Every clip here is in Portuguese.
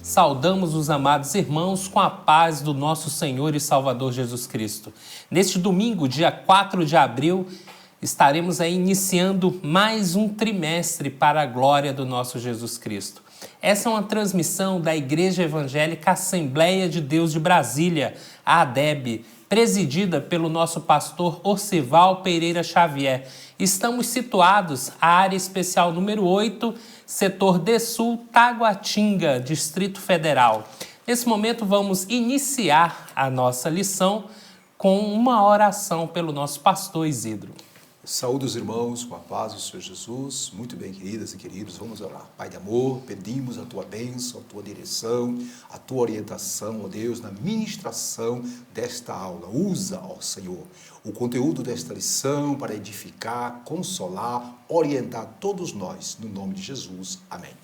Saudamos os amados irmãos com a paz do nosso Senhor e Salvador Jesus Cristo. Neste domingo, dia 4 de abril, estaremos aí iniciando mais um trimestre para a glória do nosso Jesus Cristo. Essa é uma transmissão da Igreja Evangélica Assembleia de Deus de Brasília, a ADEB, presidida pelo nosso pastor Orcival Pereira Xavier. Estamos situados à área especial número 8, setor DESul, Taguatinga, Distrito Federal. Nesse momento vamos iniciar a nossa lição com uma oração pelo nosso pastor Isidro. Saúde os irmãos com a paz do Senhor Jesus. Muito bem, queridas e queridos, vamos orar. Pai de amor, pedimos a Tua bênção, a Tua direção, a Tua orientação, ó Deus, na ministração desta aula. Usa, ó Senhor, o conteúdo desta lição para edificar, consolar, orientar todos nós, no nome de Jesus. Amém.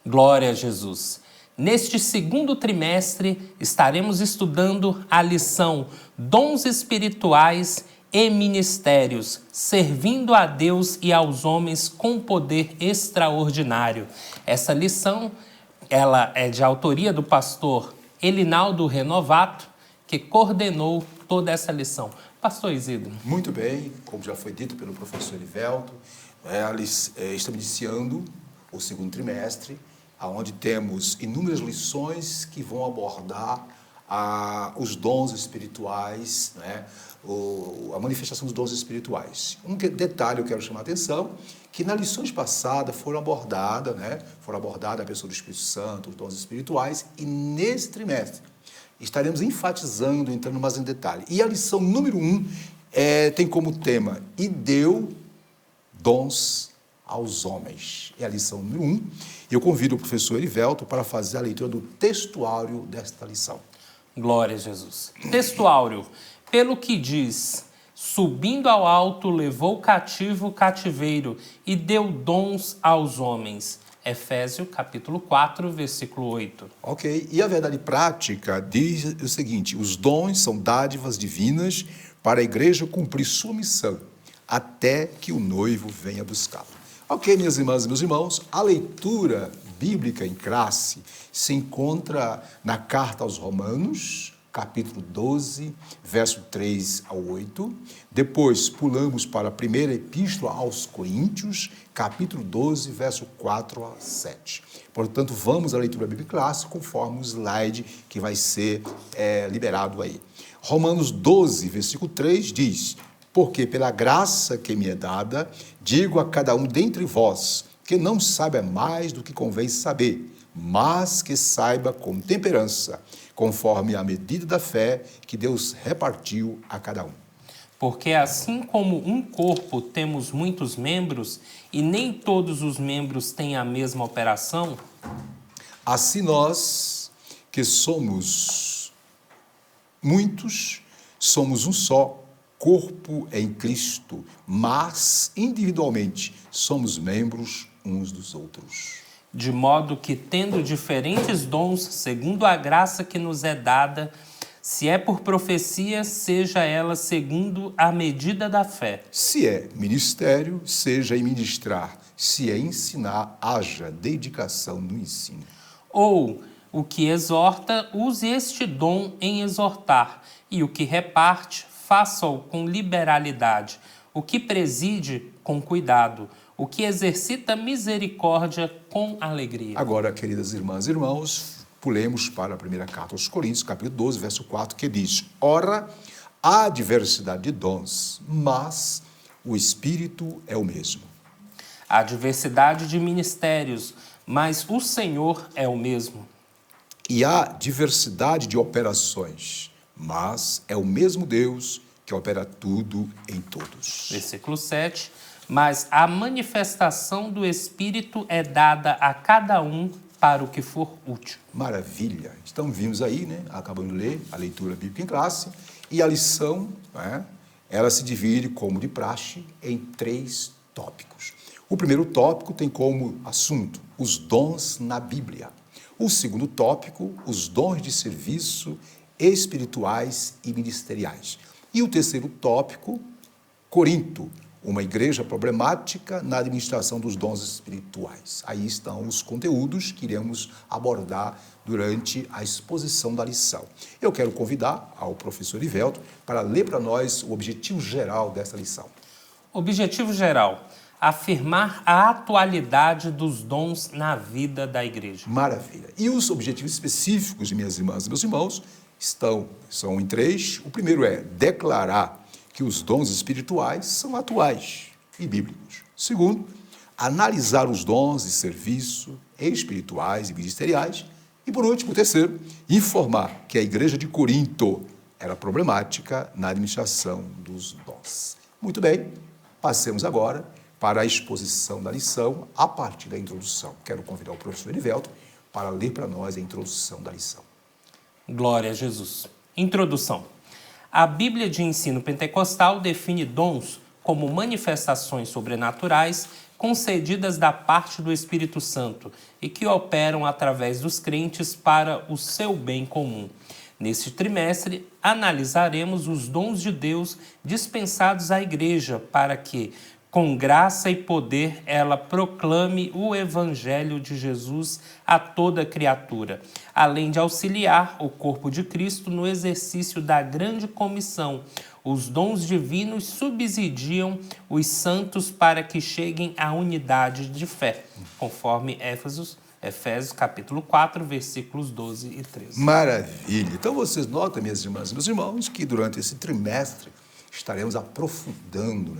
Glória a Jesus. Neste segundo trimestre, estaremos estudando a lição Dons Espirituais e Ministérios, servindo a Deus e aos homens com poder extraordinário. Essa lição, ela é de autoria do pastor Elinaldo Renovato, que coordenou toda essa lição. Pastor Isidro. Muito bem, como já foi dito pelo professor Elivelto, estamos iniciando o segundo trimestre, onde temos inúmeras lições que vão abordar os dons espirituais, né? A manifestação dos dons espirituais. Um detalhe eu quero chamar a atenção, que nas lições passadas foram abordadas a pessoa do Espírito Santo, os dons espirituais, e nesse trimestre estaremos enfatizando, entrando mais em detalhe. E a lição número 1 tem como tema, e deu dons aos homens. É a lição número 1. E eu convido o professor Elivelto para fazer a leitura do textuário desta lição. Glória a Jesus. Textuário. Pelo que diz, subindo ao alto, levou cativo o cativeiro e deu dons aos homens. Efésios, capítulo 4, versículo 8. Ok. E a verdade prática diz o seguinte, os dons são dádivas divinas para a igreja cumprir sua missão, até que o noivo venha buscá-lo. Ok, minhas irmãs e meus irmãos, a leitura bíblica em classe se encontra na carta aos Romanos, capítulo 12, verso 3 ao 8. Depois pulamos para a primeira epístola aos Coríntios, capítulo 12, verso 4 a 7. Portanto, vamos à leitura bíblica clássica conforme o slide que vai ser liberado aí. Romanos 12, versículo 3 diz, porque pela graça que me é dada, digo a cada um dentre vós, que não saiba mais do que convém saber, mas que saiba com temperança, conforme a medida da fé que Deus repartiu a cada um. Porque assim como um corpo temos muitos membros, e nem todos os membros têm a mesma operação, assim nós, que somos muitos, somos um só corpo em Cristo, mas individualmente somos membros uns dos outros. De modo que, tendo diferentes dons, segundo a graça que nos é dada, se é por profecia, seja ela segundo a medida da fé. Se é ministério, seja em ministrar. Se é ensinar, haja dedicação no ensino. Ou, o que exorta, use este dom em exortar, e o que reparte, faça-o com liberalidade. O que preside, com cuidado. O que exercita misericórdia com alegria. Agora, queridas irmãs e irmãos, pulemos para a primeira carta aos Coríntios, capítulo 12, verso 4, que diz, ora, há diversidade de dons, mas o Espírito é o mesmo. Há diversidade de ministérios, mas o Senhor é o mesmo. E há diversidade de operações, mas é o mesmo Deus que opera tudo em todos. Versículo 7. Mas a manifestação do Espírito é dada a cada um para o que for útil. Maravilha. Então vimos aí, né? Acabamos de ler a leitura bíblica em classe, e a lição, né? Ela se divide, como de praxe, em 3 tópicos. O primeiro tópico tem como assunto os dons na Bíblia. O segundo tópico, os dons de serviço espirituais e ministeriais. E o terceiro tópico, Corinto, uma igreja problemática na administração dos dons espirituais. Aí estão os conteúdos que iremos abordar durante a exposição da lição. Eu quero convidar ao professor Ivelto para ler para nós o objetivo geral dessa lição. Objetivo geral: afirmar a atualidade dos dons na vida da igreja. Maravilha. E os objetivos específicos, minhas irmãs e meus irmãos, são em 3. O primeiro é declarar que os dons espirituais são atuais e bíblicos. Segundo, analisar os dons de serviço espirituais e ministeriais. E, por último, o terceiro, informar que a igreja de Corinto era problemática na administração dos dons. Muito bem, passemos agora para a exposição da lição a partir da introdução. Quero convidar o professor Ivelto para ler para nós a introdução da lição. Glória a Jesus. Introdução. A Bíblia de ensino pentecostal define dons como manifestações sobrenaturais concedidas da parte do Espírito Santo e que operam através dos crentes para o seu bem comum. Neste trimestre, analisaremos os dons de Deus dispensados à igreja para que, com graça e poder, ela proclame o Evangelho de Jesus a toda criatura, além de auxiliar o corpo de Cristo no exercício da grande comissão. Os dons divinos subsidiam os santos para que cheguem à unidade de fé, conforme Efésios capítulo 4, versículos 12 e 13. Maravilha! Então vocês notam, minhas irmãs e meus irmãos, que durante esse trimestre estaremos aprofundando,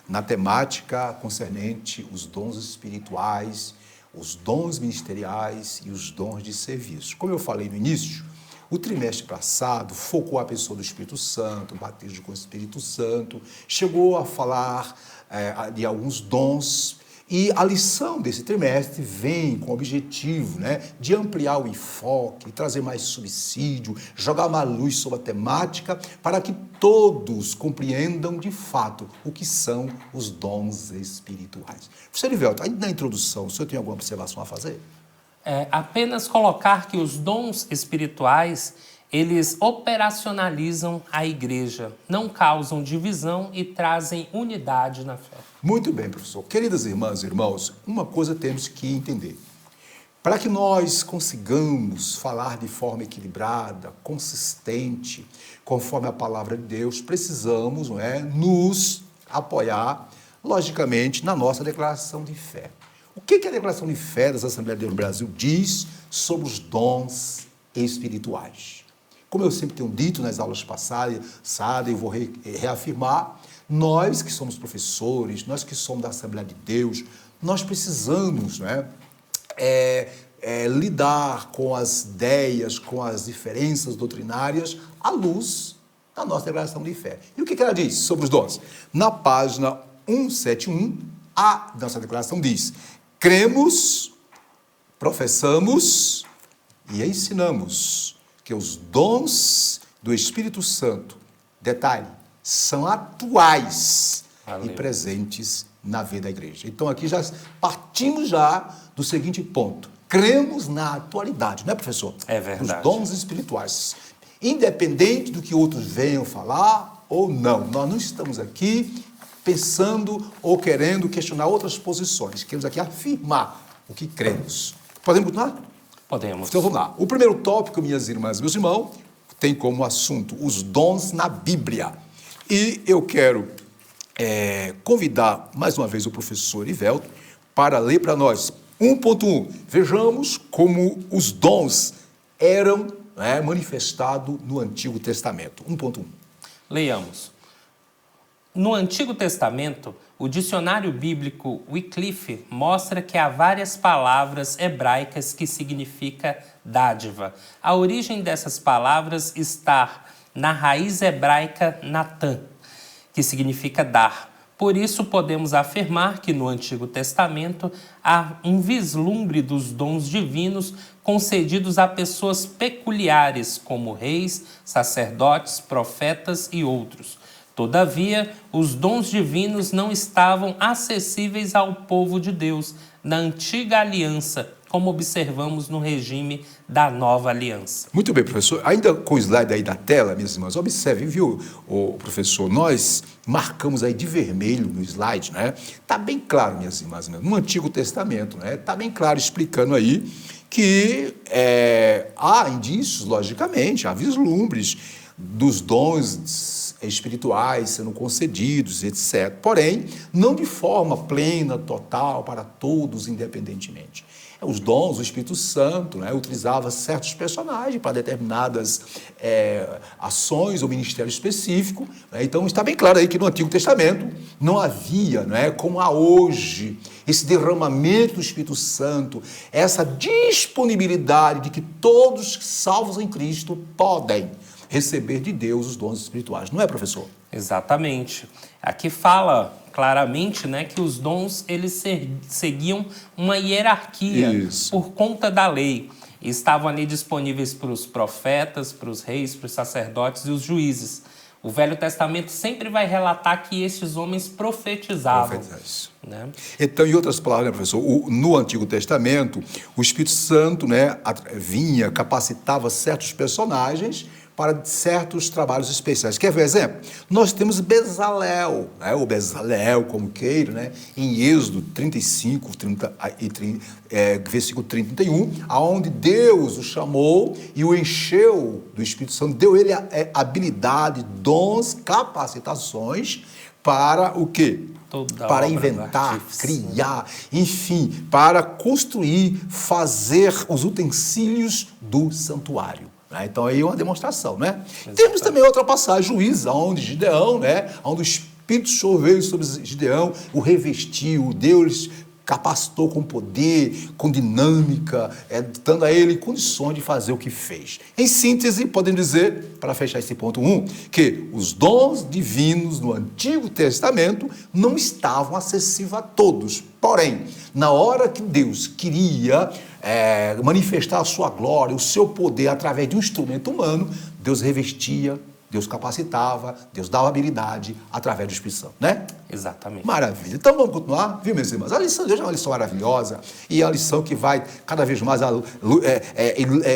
na temática concernente os dons espirituais, os dons ministeriais e os dons de serviço. Como eu falei no início, o trimestre passado focou a pessoa do Espírito Santo, o batismo com o Espírito Santo, chegou a falar de alguns dons. E a lição desse trimestre vem com o objetivo de ampliar o enfoque, trazer mais subsídio, jogar mais luz sobre a temática, para que todos compreendam de fato o que são os dons espirituais. Professor Ivelto, aí na introdução, o senhor tem alguma observação a fazer? Apenas colocar que os dons espirituais, eles operacionalizam a igreja, não causam divisão e trazem unidade na fé. Muito bem, professor. Queridas irmãs e irmãos, uma coisa temos que entender. Para que nós consigamos falar de forma equilibrada, consistente, conforme a palavra de Deus, precisamos nos apoiar, logicamente, na nossa declaração de fé. O que a declaração de fé das Assembleias de Deus no Brasil diz sobre os dons espirituais? Como eu sempre tenho dito nas aulas passadas, eu vou reafirmar, nós que somos professores, nós que somos da Assembleia de Deus, nós precisamos lidar com as ideias, com as diferenças doutrinárias à luz da nossa declaração de fé. E o que ela diz sobre os dons? Na página 171, a nossa declaração diz: cremos, professamos e ensinamos que os dons do Espírito Santo, detalhe, são atuais e presentes na vida da igreja. Então aqui já partimos do seguinte ponto: cremos na atualidade, não é, professor? É verdade. Os dons espirituais, independente do que outros venham falar ou não. Nós não estamos aqui pensando ou querendo questionar outras posições. Queremos aqui afirmar o que cremos. Podemos continuar? Podemos. Então vamos lá. O primeiro tópico, minhas irmãs e meus irmãos, tem como assunto os dons na Bíblia. E eu quero convidar mais uma vez o professor Ivelto para ler para nós 1.1. Vejamos como os dons eram manifestados no Antigo Testamento. 1.1. Leiamos. No Antigo Testamento, o dicionário bíblico Wycliffe mostra que há várias palavras hebraicas que significam dádiva. A origem dessas palavras está na raiz hebraica Natan, que significa dar. Por isso, podemos afirmar que no Antigo Testamento há um vislumbre dos dons divinos concedidos a pessoas peculiares, como reis, sacerdotes, profetas e outros. Todavia, os dons divinos não estavam acessíveis ao povo de Deus na antiga aliança, como observamos no regime da Nova Aliança. Muito bem, professor. Ainda com o slide aí da tela, minhas irmãs, observe, viu, professor, nós marcamos aí de vermelho no slide, né? Está bem claro, minhas irmãs, no Antigo Testamento, né? Está bem claro explicando aí que há indícios, logicamente, há vislumbres dos dons espirituais sendo concedidos, etc. Porém, não de forma plena, total, para todos, independentemente. Os dons, o Espírito Santo, né, utilizava certos personagens para determinadas ações ou ministério específico. Né? Então, está bem claro aí que no Antigo Testamento não havia, né, como há hoje, esse derramamento do Espírito Santo, essa disponibilidade de que todos salvos em Cristo podem receber de Deus os dons espirituais. Não é, professor? Exatamente. Aqui fala claramente, né, que os dons eles seguiam uma hierarquia por conta da lei. E estavam ali disponíveis para os profetas, para os reis, para os sacerdotes e os juízes. O Velho Testamento sempre vai relatar que esses homens profetizavam. Né? Então, em outras palavras, né, professor, no Antigo Testamento, o Espírito Santo, né, vinha, capacitava certos personagens para certos trabalhos especiais. Quer ver um exemplo? Nós temos Bezalel, né? O Bezalel, como queira, né? Em Êxodo 35, versículo 30 e 31, aonde Deus o chamou e o encheu do Espírito Santo, deu ele habilidade, dons, capacitações para o quê? Para inventar, criar, enfim, para construir, fazer os utensílios do santuário. Então, aí é uma demonstração, né? Exatamente. Temos também outra passagem, Juízes, onde Gideão, né? Onde o Espírito choveu sobre Gideão, o revestiu, Deus capacitou com poder, com dinâmica, dando a ele condições de fazer o que fez. Em síntese, podemos dizer, para fechar esse ponto 1, que os dons divinos no Antigo Testamento não estavam acessíveis a todos. Porém, na hora que Deus queria manifestar a sua glória, o seu poder através de um instrumento humano, Deus revestia, Deus capacitava, Deus dava habilidade através do Espírito Santo, né? Exatamente. Maravilha. Então vamos continuar, viu, meus irmãos? A lição de hoje é uma lição maravilhosa e é uma lição que vai cada vez mais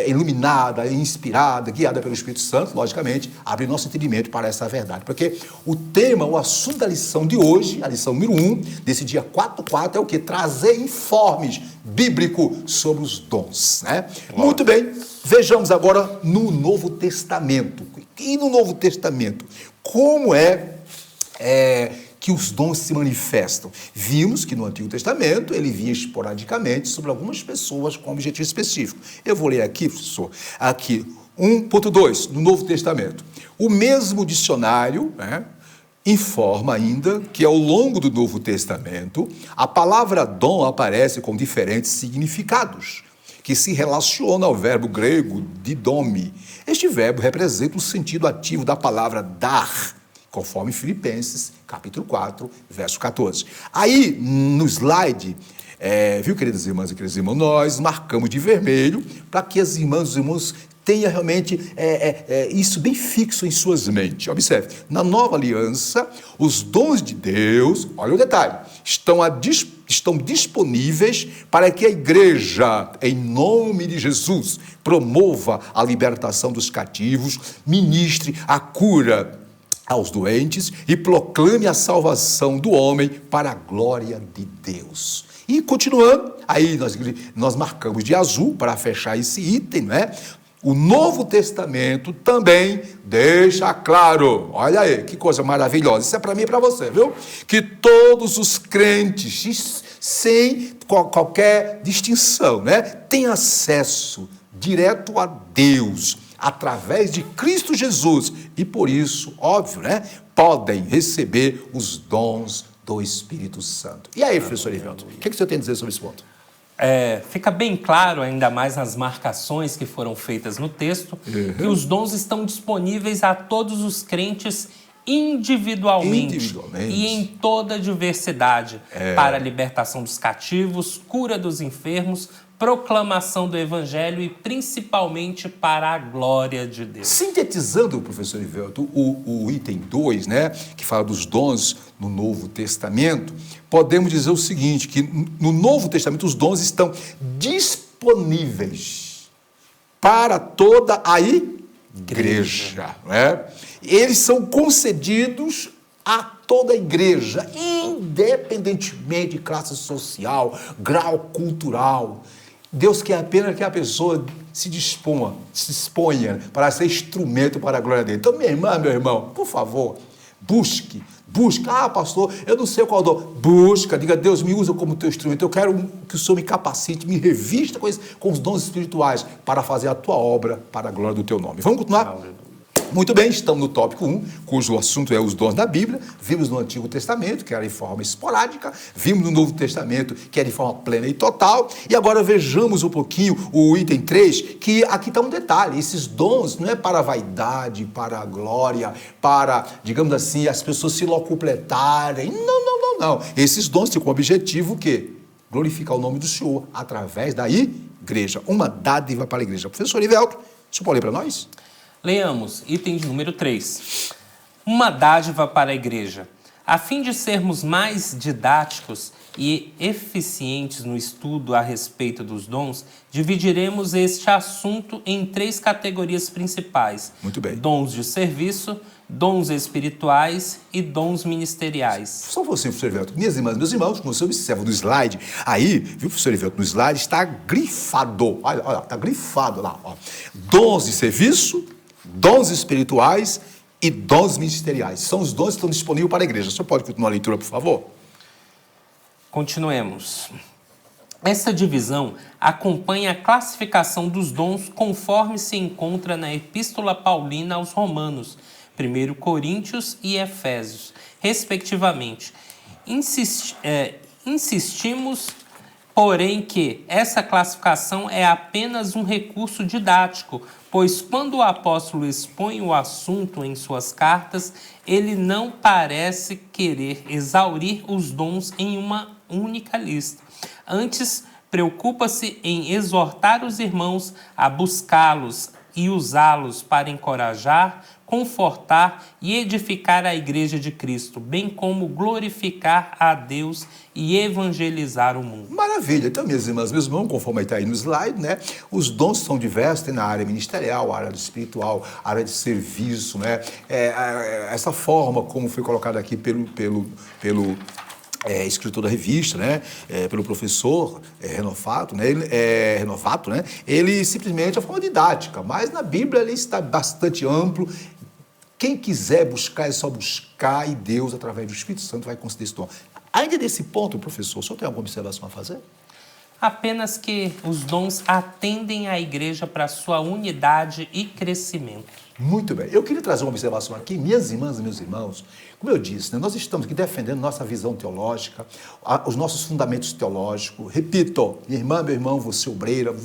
iluminada, inspirada, guiada pelo Espírito Santo, logicamente, abrir nosso entendimento para essa verdade. Porque o tema, o assunto da lição de hoje, a lição número 1, desse dia 4/4, é o quê? Trazer informes bíblicos sobre os dons, né? Muito bem, vejamos agora no Novo Testamento. E no Novo Testamento, como que os dons se manifestam? Vimos que no Antigo Testamento ele vinha esporadicamente sobre algumas pessoas com objetivo específico. Eu vou ler aqui, professor, aqui 1.2, no Novo Testamento. O mesmo dicionário, né, informa ainda que ao longo do Novo Testamento a palavra dom aparece com diferentes significados, que se relaciona ao verbo grego didome. Este verbo representa o sentido ativo da palavra dar, conforme Filipenses, capítulo 4, verso 14. Aí, no slide, viu, queridas irmãs e queridos irmãos, nós marcamos de vermelho para que as irmãs e os irmãos tenham realmente isso bem fixo em suas mentes. Observe, na Nova Aliança, os dons de Deus, olha o detalhe, estão disponíveis para que a igreja, em nome de Jesus, promova a libertação dos cativos, ministre a cura aos doentes e proclame a salvação do homem para a glória de Deus. E continuando, aí nós marcamos de azul para fechar esse item, né? O Novo Testamento também deixa claro, olha aí, que coisa maravilhosa, isso é para mim e para você, viu? Que todos os crentes, sem qualquer distinção, né, têm acesso direto a Deus, através de Cristo Jesus, e por isso, óbvio, né, podem receber os dons do Espírito Santo. E aí, professor Ivelto, o que o senhor tem a dizer sobre esse ponto? Fica bem claro, ainda mais nas marcações que foram feitas no texto, que os dons estão disponíveis a todos os crentes individualmente. E em toda a diversidade, para a libertação dos cativos, cura dos enfermos, proclamação do Evangelho e principalmente para a glória de Deus. Sintetizando, professor Ivelto, o item 2, né, que fala dos dons no Novo Testamento, podemos dizer o seguinte, que no Novo Testamento os dons estão disponíveis disponíveis para toda a igreja. Né? Eles são concedidos a toda a igreja, independentemente de classe social, grau cultural. Deus quer apenas que a pessoa se exponha para ser instrumento para a glória dele. Então, minha irmã, meu irmão, por favor, busque. Ah, pastor, eu não sei qual dom. Busca, diga, Deus, me usa como teu instrumento. Eu quero que o Senhor me capacite, me revista com os dons espirituais para fazer a tua obra para a glória do teu nome. Vamos continuar? Muito bem, estamos no tópico 1, cujo assunto é os dons da Bíblia. Vimos no Antigo Testamento, que era em forma esporádica. Vimos no Novo Testamento, que era de forma plena e total. E agora vejamos um pouquinho o item 3, que aqui está um detalhe. Esses dons não é para a vaidade, para a glória, para, digamos assim, as pessoas se locupletarem. Não. Esses dons têm como objetivo o quê? Glorificar o nome do Senhor através da igreja. Uma dádiva para a igreja. Professor Ivelto, o senhor pode ler para nós? Leamos, item de número 3. Uma dádiva para a igreja. A fim de sermos mais didáticos e eficientes no estudo a respeito dos dons, dividiremos este assunto em 3 categorias principais. Muito bem. Dons de serviço, dons espirituais e dons ministeriais. Só você, professor Ivelto. Minhas irmãs, meus irmãos, como você observa no slide, aí, viu, professor Ivelto, no slide está grifado. Olha, está grifado lá. Ó. Dons de serviço, dons espirituais e dons ministeriais. São os dons que estão disponíveis para a igreja. O senhor pode continuar a leitura, por favor? Continuemos. Essa divisão acompanha a classificação dos dons conforme se encontra na Epístola Paulina aos Romanos, 1 Coríntios e Efésios, respectivamente. Insistimos, porém, que essa classificação é apenas um recurso didático, pois quando o apóstolo expõe o assunto em suas cartas, ele não parece querer exaurir os dons em uma única lista. Antes, preocupa-se em exortar os irmãos a buscá-los e usá-los para encorajar, confortar e edificar a igreja de Cristo, bem como glorificar a Deus e evangelizar o mundo. Maravilha. Então, minhas irmãs, meus irmãos, conforme está aí no slide, né? Os dons são diversos, tem na área ministerial, área espiritual, área de serviço, né? Essa forma como foi colocada aqui pelo escritor da revista, né? Pelo professor Renovato, né? Ele simplesmente é uma forma didática, mas na Bíblia ele está bastante amplo. Quem quiser buscar, é só buscar, e Deus, através do Espírito Santo, vai conceder esse dom. Ainda nesse ponto, professor, o senhor tem alguma observação a fazer? Apenas que os dons atendem à igreja para sua unidade e crescimento. Muito bem. Eu queria trazer uma observação aqui, minhas irmãs e meus irmãos. Como eu disse, né, nós estamos aqui defendendo nossa visão teológica, os nossos fundamentos teológicos. Repito, minha irmã, meu irmão, você obreiro,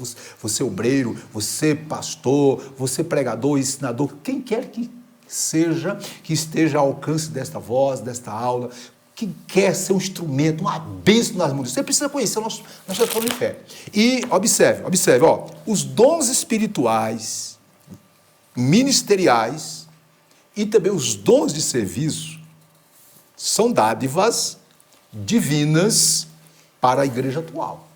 você pastor, você pregador, ensinador, quem quer que seja, que esteja ao alcance desta voz, desta aula, que quer ser um instrumento, uma bênção nas mãos. Você precisa conhecer o nosso plano de fé. E observe, ó, os dons espirituais, ministeriais e também os dons de serviço são dádivas divinas para a igreja atual.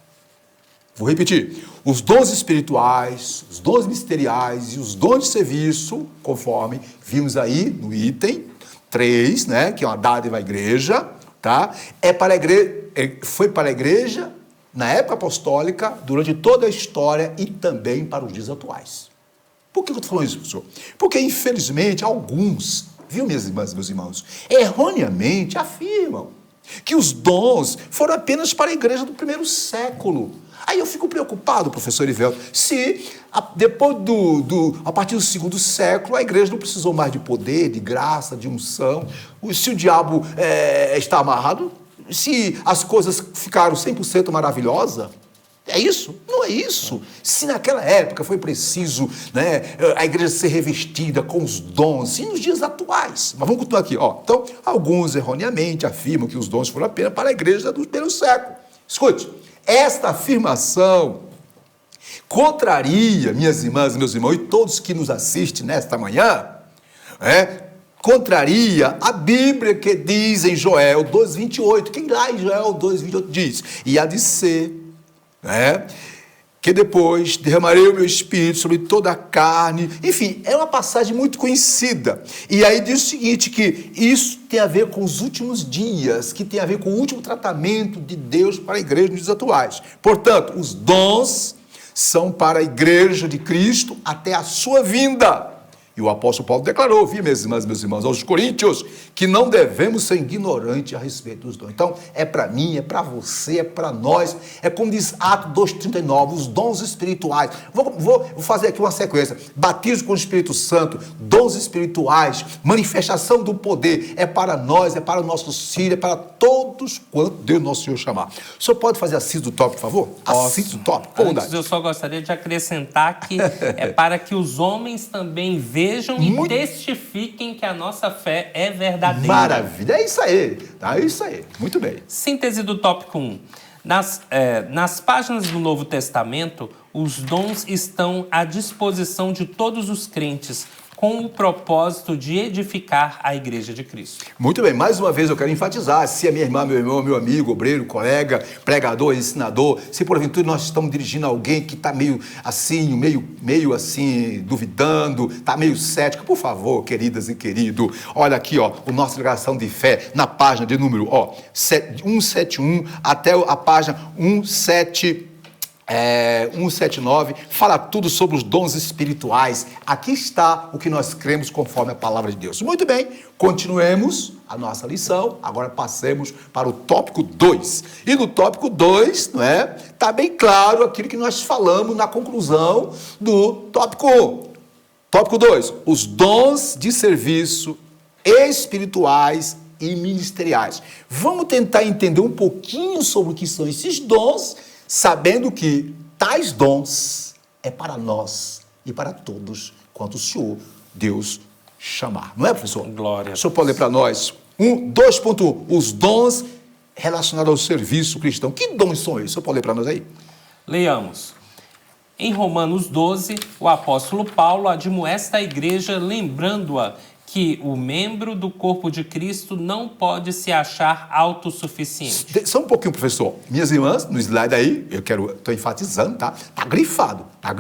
Vou repetir. Os dons espirituais, os dons ministeriais e os dons de serviço, conforme vimos aí no item 3, né, que é uma dádiva à igreja, tá? Foi para a igreja na época apostólica, durante toda a história e também para os dias atuais. Por que eu estou falando isso, professor? Porque, infelizmente, alguns, viu, minhas irmãs e meus irmãos, erroneamente afirmam que os dons foram apenas para a igreja do primeiro século. Aí eu fico preocupado, professor Ivelto, se depois a partir do segundo século a igreja não precisou mais de poder, de graça, de unção, se o diabo está amarrado, se as coisas ficaram 100% maravilhosas. É isso? Não é isso. Se naquela época foi preciso, né, a igreja ser revestida com os dons, e nos dias atuais. Mas vamos continuar aqui. Ó. Então, alguns erroneamente afirmam que os dons foram apenas para a igreja do primeiro século. Escute, esta afirmação contraria, minhas irmãs e meus irmãos, e todos que nos assistem nesta manhã, contraria a Bíblia que diz em Joel 2,28. Quem lá em Joel 2,28 diz? E há de ser, que depois derramarei o meu espírito sobre toda a carne. Enfim, é uma passagem muito conhecida. E aí diz o seguinte, que isso tem a ver com os últimos dias, que tem a ver com o último tratamento de Deus para a igreja nos dias atuais. Portanto, os dons são para a igreja de Cristo até a sua vinda. E o apóstolo Paulo declarou, viu, minhas irmãs e meus irmãos, aos coríntios, que não devemos ser ignorantes a respeito dos dons. Então, é para mim, é para você, é para nós. É como diz Atos 2,39, os dons espirituais. Vou fazer aqui uma sequência. Batismo com o Espírito Santo, dons espirituais, manifestação do poder. É para nós, é para os nossos filhos, é para todos quanto Deus nosso Senhor chamar. O senhor pode fazer a síntese do tópico, por favor? A síntese do tópico. Antes, eu só gostaria de acrescentar que é para que os homens também vejam e testifiquem que a nossa fé é verdadeira. Maravilha, é isso aí. É isso aí. Muito bem. Síntese do tópico 1. Nas páginas do Novo Testamento, os dons estão à disposição de todos os crentes, com o propósito de edificar a Igreja de Cristo. Muito bem, mais uma vez eu quero enfatizar, se a minha irmã, meu irmão, meu amigo, obreiro, colega, pregador, ensinador, se porventura nós estamos dirigindo alguém que está meio assim, duvidando, está meio cético, por favor, queridas e querido, olha aqui, ó, o nossa declaração de fé, na página de número, 171 até a página 179, fala tudo sobre os dons espirituais. Aqui está o que nós cremos conforme a palavra de Deus. Muito bem, continuemos a nossa lição, agora passemos para o tópico 2. E no tópico 2, não é? Está bem claro aquilo que nós falamos na conclusão do tópico 1. Tópico 2, os dons de serviço espirituais e ministeriais. Vamos tentar entender um pouquinho sobre o que são esses dons, sabendo que tais dons é para nós e para todos quanto o Senhor, Deus, chamar. Não é, professor? Glória. O senhor pode ler para nós? 2.1. Os dons relacionados ao serviço cristão. Que dons são esses? O senhor pode ler para nós aí? Leiamos. Em Romanos 12, o apóstolo Paulo admoesta a igreja, lembrando-a que o membro do corpo de Cristo não pode se achar autossuficiente. Só um pouquinho, professor. Minhas irmãs, no slide aí, estou enfatizando, tá? Tá grifado, tá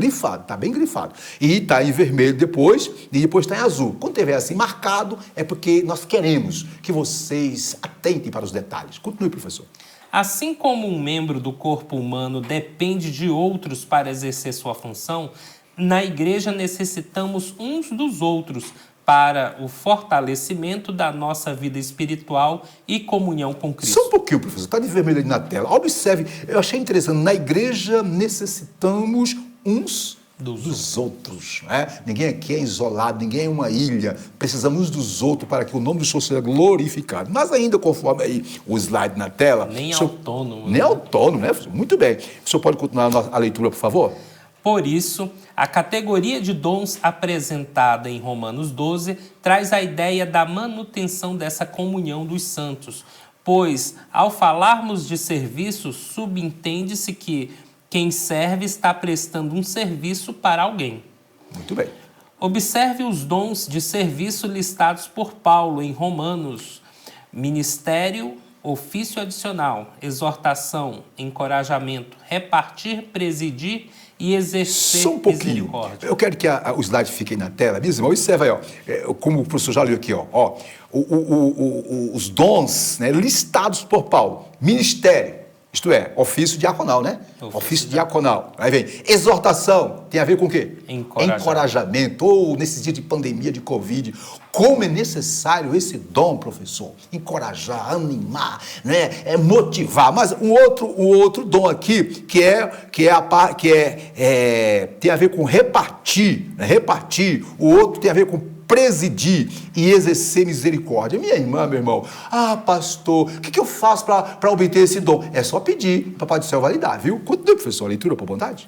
bem grifado. E tá em vermelho depois, e depois tá em azul. Quando tiver assim marcado, é porque nós queremos que vocês atentem para os detalhes. Continue, professor. Assim como um membro do corpo humano depende de outros para exercer sua função, na igreja necessitamos uns dos outros para o fortalecimento da nossa vida espiritual e comunhão com Cristo. Só um pouquinho, professor. Está de vermelho ali na tela. Observe, eu achei interessante. Na igreja necessitamos uns dos outros. Né? Ninguém aqui é isolado, ninguém é uma ilha. Precisamos uns dos outros para que o nome do Senhor seja glorificado. Mas ainda, conforme aí o slide na tela... Nem autônomo. Nem autônomo, né, professor? Muito bem. O senhor pode continuar a leitura, por favor? Por isso, a categoria de dons apresentada em Romanos 12 traz a ideia da manutenção dessa comunhão dos santos, pois, ao falarmos de serviço, subentende-se que quem serve está prestando um serviço para alguém. Muito bem. Observe os dons de serviço listados por Paulo em Romanos: ministério, ofício adicional, exortação, encorajamento, repartir, presidir e exercer só um pouquinho. Misericórdia. Eu quero que o slide fique aí na tela. Meus irmãos, observa aí, ó, como o professor já leu aqui, ó, os dons, né, listados por Paulo. Ministério, isto é, ofício diaconal, né? Ofício diaconal. Aí vem exortação, tem a ver com o quê? Encorajamento. Ou nesses dias de pandemia, de Covid, como é necessário esse dom, professor? Encorajar, animar, né? Motivar. Mas um outro dom aqui, tem a ver com repartir, né? Repartir. O outro tem a ver com presidir e exercer misericórdia. Minha irmã, meu irmão, pastor, o que eu faço para obter esse dom? É só pedir para o Papai do Céu validar, viu? Continue, professor, a leitura, por vontade.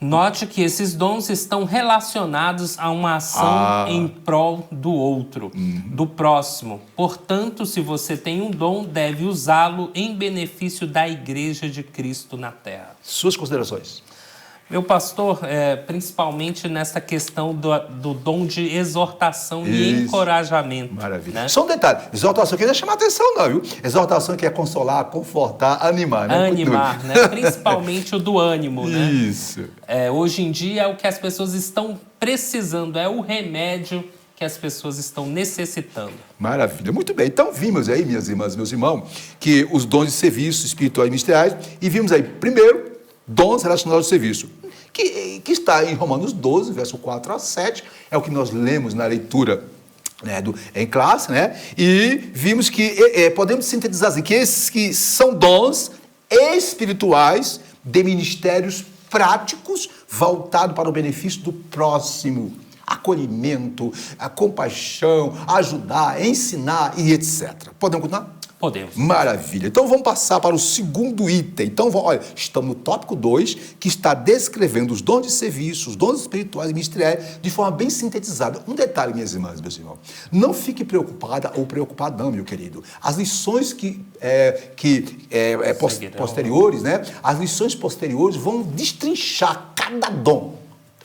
Note que esses dons estão relacionados a uma ação em prol do outro, do próximo. Portanto, se você tem um dom, deve usá-lo em benefício da Igreja de Cristo na Terra. Suas considerações. Meu pastor, principalmente nessa questão do dom de exortação e Isso. encorajamento. Maravilha. Né? Só um detalhe, exortação aqui não é chamar atenção não, viu? Exortação que é consolar, confortar, animar, né? Animar, né? Principalmente o do ânimo, né? Isso. Hoje em dia é o que as pessoas estão precisando, é o remédio que as pessoas estão necessitando. Maravilha, muito bem. Então vimos aí, minhas irmãs, meus irmãos, que os dons de serviço espirituais e ministeriais, e vimos aí, primeiro, dons relacionados ao serviço, que está em Romanos 12, verso 4 a 7, é o que nós lemos na leitura, né, em classe, né? E vimos que podemos sintetizar assim, que esses que são dons espirituais de ministérios práticos voltados para o benefício do próximo, acolhimento, a compaixão, ajudar, ensinar e etc. Podemos continuar? Podemos. Maravilha. Então vamos passar para o segundo item. Então, olha, estamos no tópico 2, que está descrevendo os dons de serviço, os dons espirituais e ministeriais, de forma bem sintetizada. Um detalhe, minhas irmãs, meus irmãos. Não fique preocupada ou preocupado, não, meu querido. As lições posteriores, né? As lições posteriores vão destrinchar cada dom.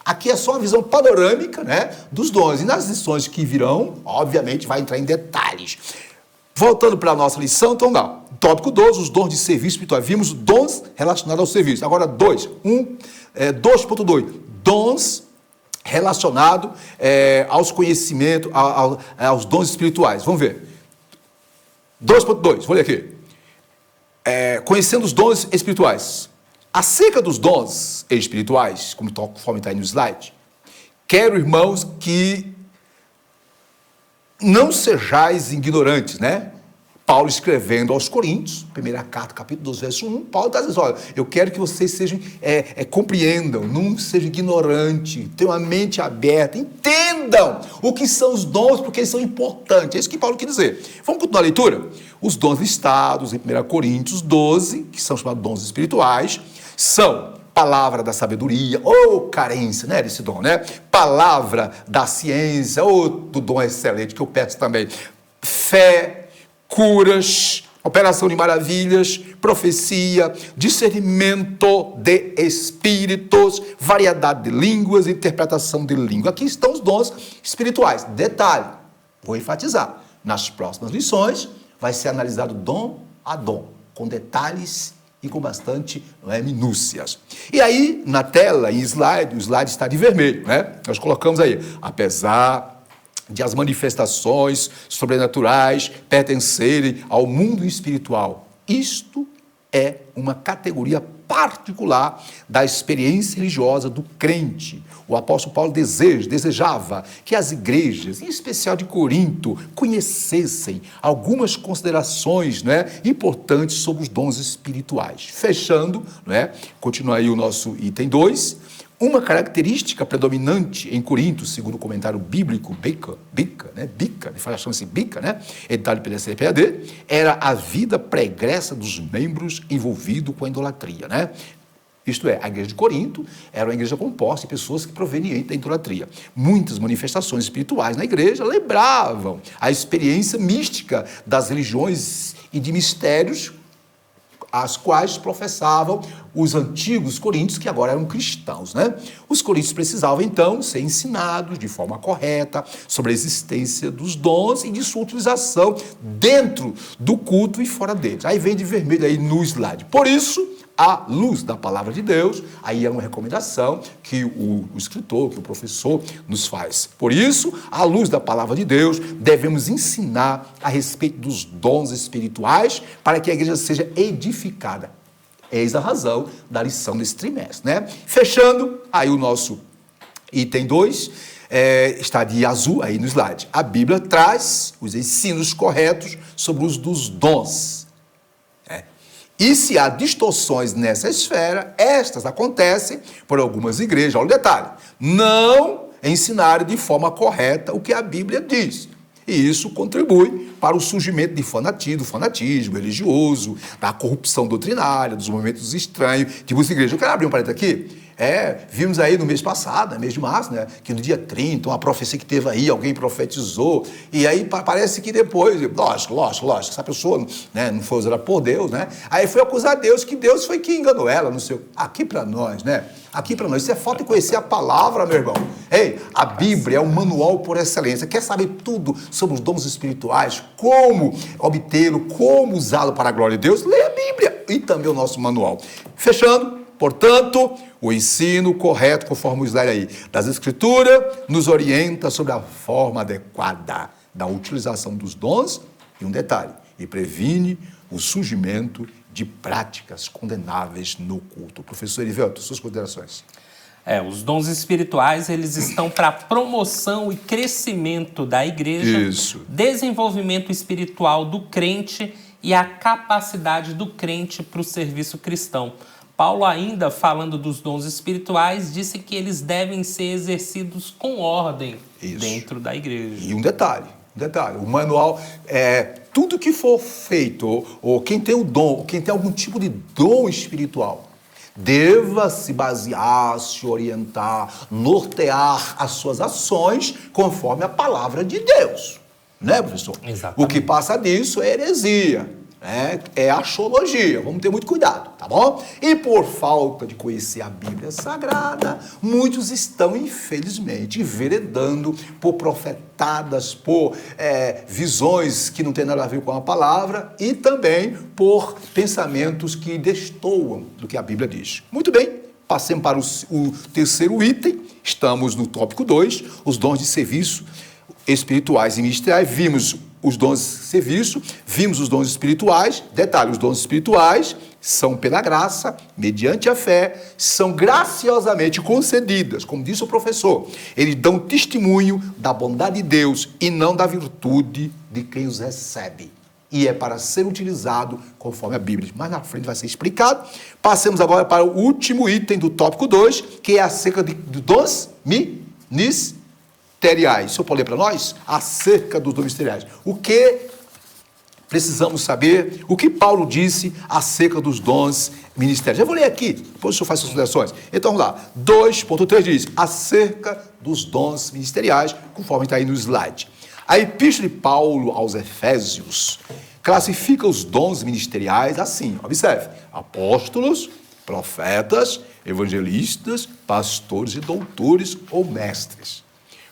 Aqui é só uma visão panorâmica, né, dos dons. E nas lições que virão, obviamente, vai entrar em detalhes. Voltando para a nossa lição, então, não. Tópico 12, os dons de serviço espiritual. Vimos dons relacionados ao serviço. Agora, 2.2, dons relacionados aos conhecimentos, aos dons espirituais. Vamos ver. 2.2, vou ler aqui. Conhecendo os dons espirituais. Acerca dos dons espirituais, conforme está aí no slide, quero, irmãos, que não sejais ignorantes, né? Paulo escrevendo aos Coríntios, primeira carta, capítulo 12, verso 1, Paulo está dizendo, olha, eu quero que vocês compreendam, não sejam ignorantes, tenham a mente aberta, entendam o que são os dons, porque eles são importantes. É isso que Paulo quer dizer. Vamos continuar a leitura? Os dons listados em 1 Coríntios 12, que são chamados dons espirituais, são palavra da sabedoria, carência, né, desse dom, né? Palavra da ciência, outro dom excelente que eu peço também. Fé, curas, operação de maravilhas, profecia, discernimento de espíritos, variedade de línguas, interpretação de língua. Aqui estão os dons espirituais. Detalhe, vou enfatizar, nas próximas lições vai ser analisado dom a dom, com detalhes e com bastante minúcias. E aí, na tela, em slide, o slide está de vermelho, né? Nós colocamos aí, apesar de as manifestações sobrenaturais pertencerem ao mundo espiritual, isto é uma categoria particular da experiência religiosa do crente. O apóstolo Paulo desejava que as igrejas, em especial de Corinto, conhecessem algumas considerações, importantes sobre os dons espirituais. Fechando, continua aí o nosso item 2, uma característica predominante em Corinto, segundo o comentário bíblico, Bica, chama-se Bica, editado pela CPAD, era a vida pregressa dos membros envolvidos com a idolatria, Isto é, a igreja de Corinto era uma igreja composta de pessoas que provenientes da idolatria. Muitas manifestações espirituais na igreja lembravam a experiência mística das religiões e de mistérios as quais professavam os antigos coríntios, que agora eram cristãos, Os coríntios precisavam, então, ser ensinados de forma correta sobre a existência dos dons e de sua utilização dentro do culto e fora deles. Aí vem de vermelho aí no slide. Por isso, à luz da palavra de Deus, aí é uma recomendação que o escritor, que o professor nos faz. Por isso, à luz da palavra de Deus, devemos ensinar a respeito dos dons espirituais para que a igreja seja edificada. Eis a razão da lição desse trimestre, Fechando, aí o nosso item 2, está de azul aí no slide. A Bíblia traz os ensinos corretos sobre o uso dos dons. E se há distorções nessa esfera, estas acontecem por algumas igrejas. Olha o detalhe, não ensinaram de forma correta o que a Bíblia diz. E isso contribui para o surgimento do fanatismo religioso, da corrupção doutrinária, dos movimentos estranhos de muitas igrejas. Eu quero abrir um parênteses aqui. Vimos aí no mês passado, mês de março, né? Que no dia 30, uma profecia que teve aí, alguém profetizou, e aí parece que depois, lógico, essa pessoa, né, não foi usada por Deus, né? Aí foi acusar Deus, que Deus foi que enganou ela, não sei. Aqui para nós, né? Aqui para nós, isso é falta de conhecer a palavra, meu irmão. Ei, a Bíblia é um manual por excelência. Quer saber tudo sobre os dons espirituais, como obtê-lo, como usá-lo para a glória de Deus? Leia a Bíblia e também o nosso manual. Fechando, portanto, o ensino correto, conforme o slide aí, das Escrituras, nos orienta sobre a forma adequada da utilização dos dons, e um detalhe, e previne o surgimento de práticas condenáveis no culto. Professor Erivelto, suas considerações. Os dons espirituais, eles estão para promoção e crescimento da igreja, Isso. Desenvolvimento espiritual do crente e a capacidade do crente para o serviço cristão. Paulo, ainda falando dos dons espirituais, disse que eles devem ser exercidos com ordem dentro da igreja. E um detalhe, o manual, tudo que for feito, ou quem tem o dom, quem tem algum tipo de dom espiritual, deva se basear, se orientar, nortear as suas ações conforme a palavra de Deus. Né, professor? Exatamente. O que passa disso é heresia. É axologia, vamos ter muito cuidado, tá bom? E por falta de conhecer a Bíblia Sagrada, muitos estão, infelizmente, enveredando por profetadas, por visões que não tem nada a ver com a palavra e também por pensamentos que destoam do que a Bíblia diz. Muito bem, passemos para o terceiro item, estamos no tópico 2, os dons de serviço espirituais e ministeriais. Vimos os dons de serviço, vimos os dons espirituais. Detalhe, os dons espirituais são pela graça, mediante a fé, são graciosamente concedidas, como disse o professor. Eles dão testemunho da bondade de Deus e não da virtude de quem os recebe. E é para ser utilizado conforme a Bíblia. Mais na frente vai ser explicado. Passemos agora para o último item do tópico 2, que é acerca de dons ministeriais. O senhor pode ler para nós? Acerca dos dons ministeriais. O que precisamos saber? O que Paulo disse acerca dos dons ministeriais? Eu vou ler aqui, depois o senhor faz suas considerações. Então, vamos lá. 2.3 diz, acerca dos dons ministeriais, conforme está aí no slide. A epístola de Paulo aos Efésios classifica os dons ministeriais assim, observe, apóstolos, profetas, evangelistas, pastores e doutores ou mestres.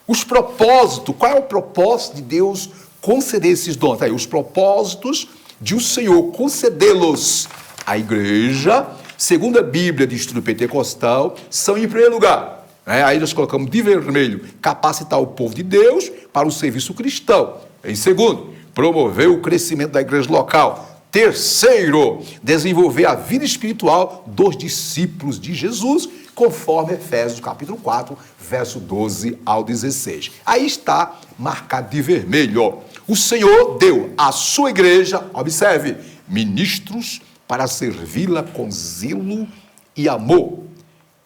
Os propósitos, qual é o propósito de Deus conceder esses dons? Tá aí, os propósitos de o Senhor concedê-los à igreja, segundo a Bíblia de Estudo Pentecostal, são, em primeiro lugar, aí nós colocamos de vermelho, capacitar o povo de Deus para o serviço cristão. Em segundo, promover o crescimento da igreja local. Terceiro, desenvolver a vida espiritual dos discípulos de Jesus, conforme Efésios capítulo 4, verso 12 ao 16. Aí está marcado de vermelho. O Senhor deu à sua igreja, observe, ministros para servi-la com zelo e amor.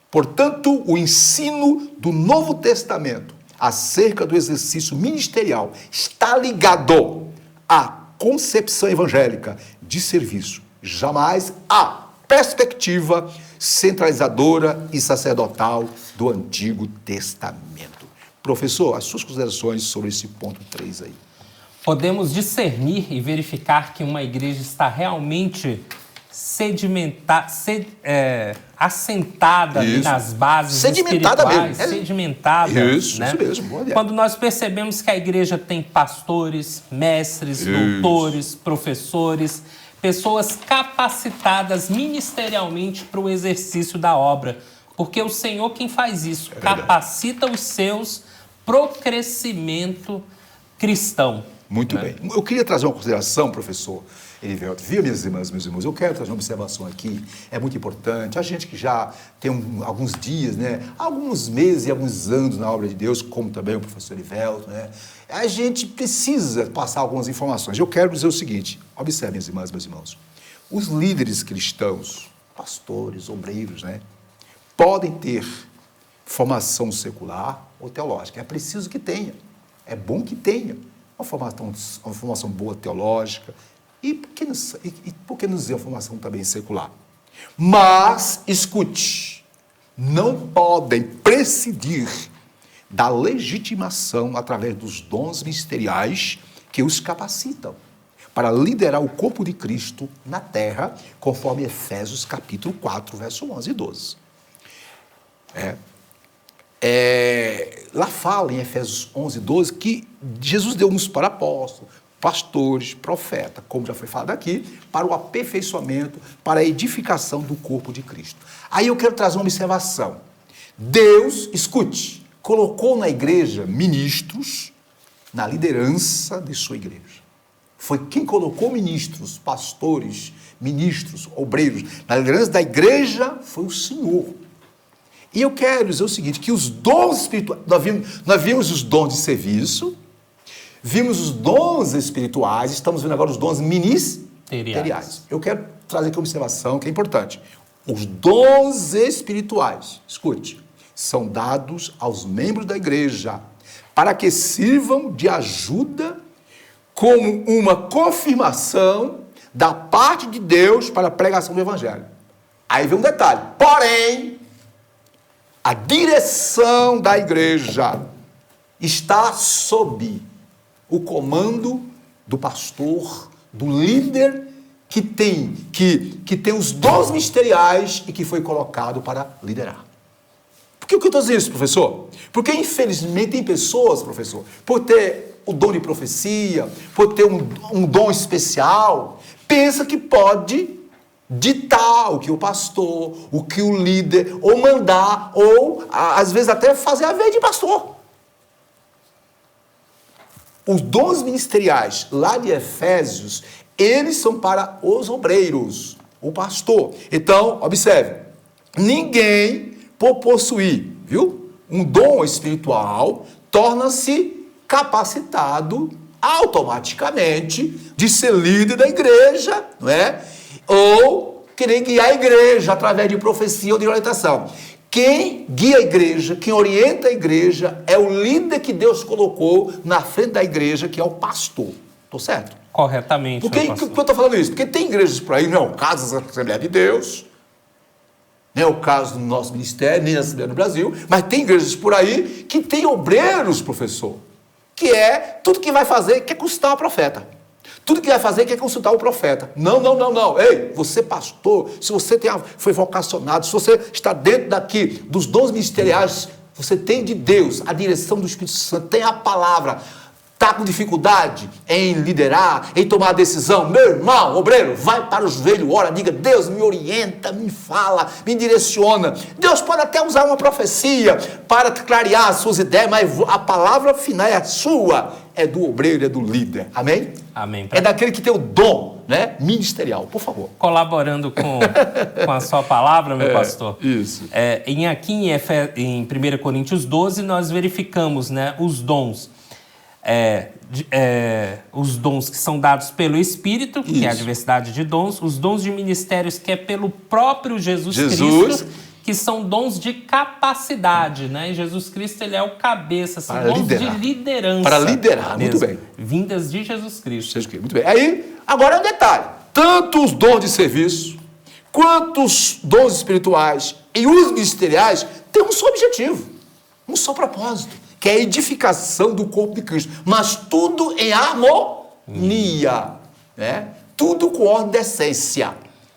Portanto, o ensino do Novo Testamento acerca do exercício ministerial está ligado à concepção evangélica de serviço, jamais à perspectiva centralizadora e sacerdotal do Antigo Testamento. Professor, as suas considerações sobre esse ponto 3 aí. Podemos discernir e verificar que uma igreja está realmente assentada ali nas bases sedimentada espirituais, mesmo. Sedimentada. Isso mesmo. Quando nós percebemos que a igreja tem pastores, mestres, doutores, professores, pessoas capacitadas ministerialmente para o exercício da obra. Porque o Senhor quem faz isso, capacita os seus pro crescimento cristão. Muito bem. Eu queria trazer uma consideração, professor Erivelto. Viu, minhas irmãs, meus irmãos? Eu quero trazer uma observação aqui. É muito importante. A gente que já tem alguns dias, alguns meses e alguns anos na obra de Deus, como também o professor Erivelto, a gente precisa passar algumas informações. Eu quero dizer o seguinte. Observe, minhas irmãs, meus irmãos. Os líderes cristãos, pastores, obreiros, podem ter formação secular ou teológica. É preciso que tenha. É bom que tenha uma formação boa teológica e por que não dizer uma formação também secular? Mas, escute, não podem prescindir da legitimação através dos dons ministeriais que os capacitam para liderar o corpo de Cristo na terra, conforme Efésios capítulo 4, verso 11 e 12. Lá fala em Efésios 11 e 12 que Jesus deu-nos para apóstolos, pastores, profetas, como já foi falado aqui, para o aperfeiçoamento, para a edificação do corpo de Cristo. Aí eu quero trazer uma observação. Deus, escute, colocou na igreja ministros na liderança de sua igreja. Foi quem colocou ministros, pastores, ministros, obreiros, na liderança da igreja foi o Senhor. E eu quero dizer o seguinte, que os dons espirituais, nós vimos os dons de serviço, vimos os dons espirituais, estamos vendo agora os dons ministeriais. Eu quero trazer aqui uma observação que é importante. Os dons espirituais, escute, são dados aos membros da igreja para que sirvam de ajuda como uma confirmação da parte de Deus para a pregação do evangelho. Aí vem um detalhe. Porém, a direção da igreja está sob o comando do pastor, do líder que tem os dons ministeriais e que foi colocado para liderar. Por que eu estou dizendo isso, professor? Porque, infelizmente, tem pessoas, professor, por ter o dom de profecia, por ter um dom especial, pensa que pode ditar o que o pastor, o que o líder, ou mandar, ou, às vezes, até fazer a vez de pastor. Os dons ministeriais, lá de Efésios, eles são para os obreiros, o pastor. Então, observe, ninguém por possuir, viu, um dom espiritual, torna-se capacitado automaticamente de ser líder da igreja, não é? Ou querer guiar a igreja através de profecia ou de orientação. Quem guia a igreja, quem orienta a igreja é o líder que Deus colocou na frente da igreja, que é o pastor. Estou certo? Corretamente. Por que eu estou falando isso? Porque tem igrejas por aí, não é o caso da Assembleia de Deus, não é o caso do nosso ministério, nem da Assembleia do Brasil, mas tem igrejas por aí que tem obreiros, professor, que é tudo que vai fazer quer consultar o profeta. Tudo que vai fazer quer consultar o profeta. Não. Ei, você pastor, se você foi vocacionado, se você está dentro daqui dos dons ministeriais, você tem de Deus a direção do Espírito Santo, tem a palavra. Está com dificuldade em liderar, em tomar a decisão, meu irmão, obreiro, vai para o joelho, ora, diga, Deus me orienta, me fala, me direciona. Deus pode até usar uma profecia para clarear as suas ideias, mas a palavra final é a sua, é do obreiro, é do líder. Amém? Amém. É daquele que tem o dom, né, ministerial, por favor. Colaborando com a sua palavra, meu pastor. Isso. Aqui em 1 Coríntios 12, nós verificamos, né, os dons. Os dons que são dados pelo Espírito, Isso. que é a diversidade de dons, os dons de ministérios que é pelo próprio Jesus Cristo, que são dons de capacidade, né? E Jesus Cristo, ele é o cabeça, são dons liderar. De liderança. Para liderar, mesmo, muito bem. Vindas de Jesus Cristo. Muito bem. Aí, agora é um detalhe. Tanto os dons de serviço, quanto os dons espirituais e os ministeriais têm um só objetivo, um só propósito, que é a edificação do corpo de Cristo. Mas tudo em harmonia, né? Tudo com ordem de essência.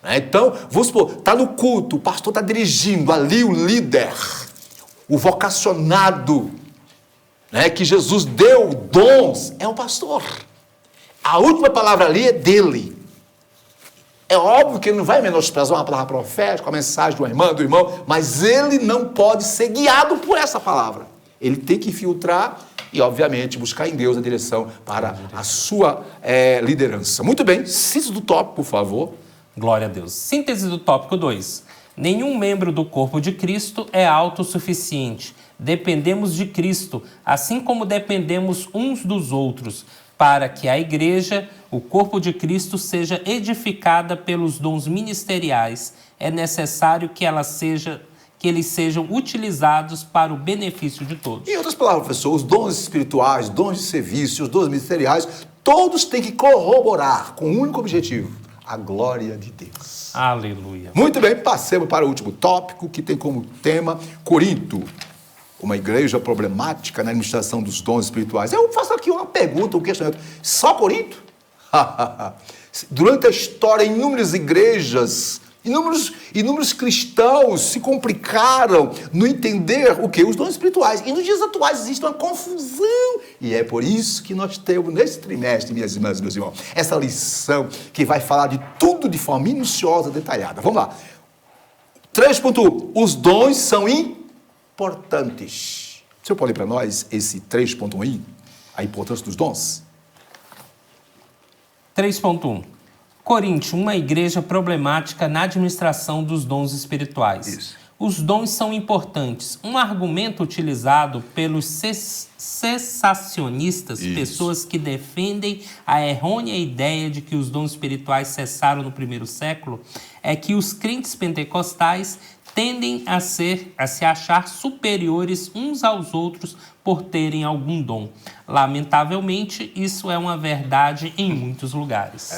Então, vamos supor, está no culto, o pastor está dirigindo, ali o líder, o vocacionado, né, que Jesus deu dons, é o pastor. A última palavra ali é dele. É óbvio que ele não vai menosprezar uma palavra profética, a mensagem do irmão, mas ele não pode ser guiado por essa palavra. Ele tem que filtrar e, obviamente, buscar em Deus a direção para a sua liderança. Muito bem, síntese do tópico, por favor. Glória a Deus. Síntese do tópico 2. Nenhum membro do corpo de Cristo é autossuficiente. Dependemos de Cristo, assim como dependemos uns dos outros, para que a igreja, o corpo de Cristo, seja edificada pelos dons ministeriais. É necessário que eles sejam utilizados para o benefício de todos. Em outras palavras, professor, os dons espirituais, dons de serviço, os dons ministeriais, todos têm que corroborar com um único objetivo: a glória de Deus. Aleluia. Muito bem, passemos para o último tópico, que tem como tema Corinto, uma igreja problemática na administração dos dons espirituais. Eu faço aqui uma pergunta, um questionamento. Só Corinto? Durante a história, inúmeras igrejas, inúmeros cristãos se complicaram no entender o que? Os dons espirituais. E nos dias atuais existe uma confusão. E é por isso que nós temos nesse trimestre, minhas irmãs e meus irmãos, essa lição que vai falar de tudo de forma minuciosa, detalhada. Vamos lá. 3.1. Os dons são importantes. O senhor pode ler para nós esse 3.1 a importância dos dons? 3.1. Corinto, uma igreja problemática na administração dos dons espirituais. Isso. Os dons são importantes. Um argumento utilizado pelos cessacionistas, pessoas que defendem a errônea ideia de que os dons espirituais cessaram no primeiro século, é que os crentes pentecostais tendem a se achar superiores uns aos outros por terem algum dom. Lamentavelmente, isso é uma verdade em muitos lugares.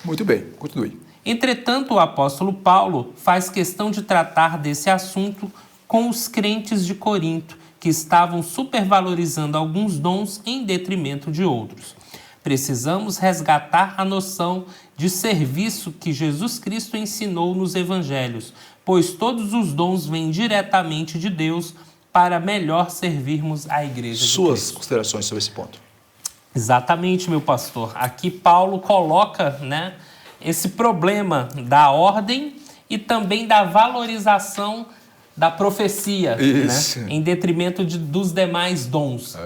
Muito bem, continue. Entretanto, o apóstolo Paulo faz questão de tratar desse assunto com os crentes de Corinto, que estavam supervalorizando alguns dons em detrimento de outros. Precisamos resgatar a noção de serviço que Jesus Cristo ensinou nos evangelhos, pois todos os dons vêm diretamente de Deus para melhor servirmos a igreja de Suas Cristo. considerações sobre esse ponto. Exatamente, meu pastor. Aqui Paulo coloca, esse problema da ordem e também da valorização da profecia, em detrimento dos demais dons.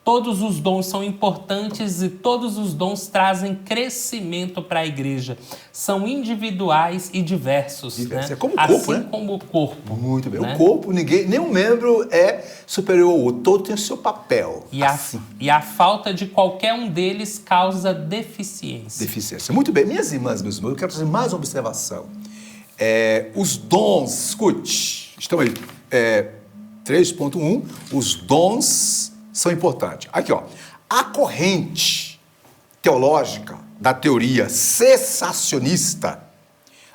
Todos os dons são importantes e todos os dons trazem crescimento para a igreja. São individuais e diversos. É como o corpo, assim como o corpo. Muito bem. O corpo, nenhum membro é superior ao outro. Todo tem o seu papel. E a falta de qualquer um deles causa deficiência. Muito bem. Minhas irmãs, meus irmãos, eu quero fazer mais uma observação. Os dons, escute, estão aí. 3.1, os dons são importantes. Aqui, ó. A corrente teológica da teoria cessacionista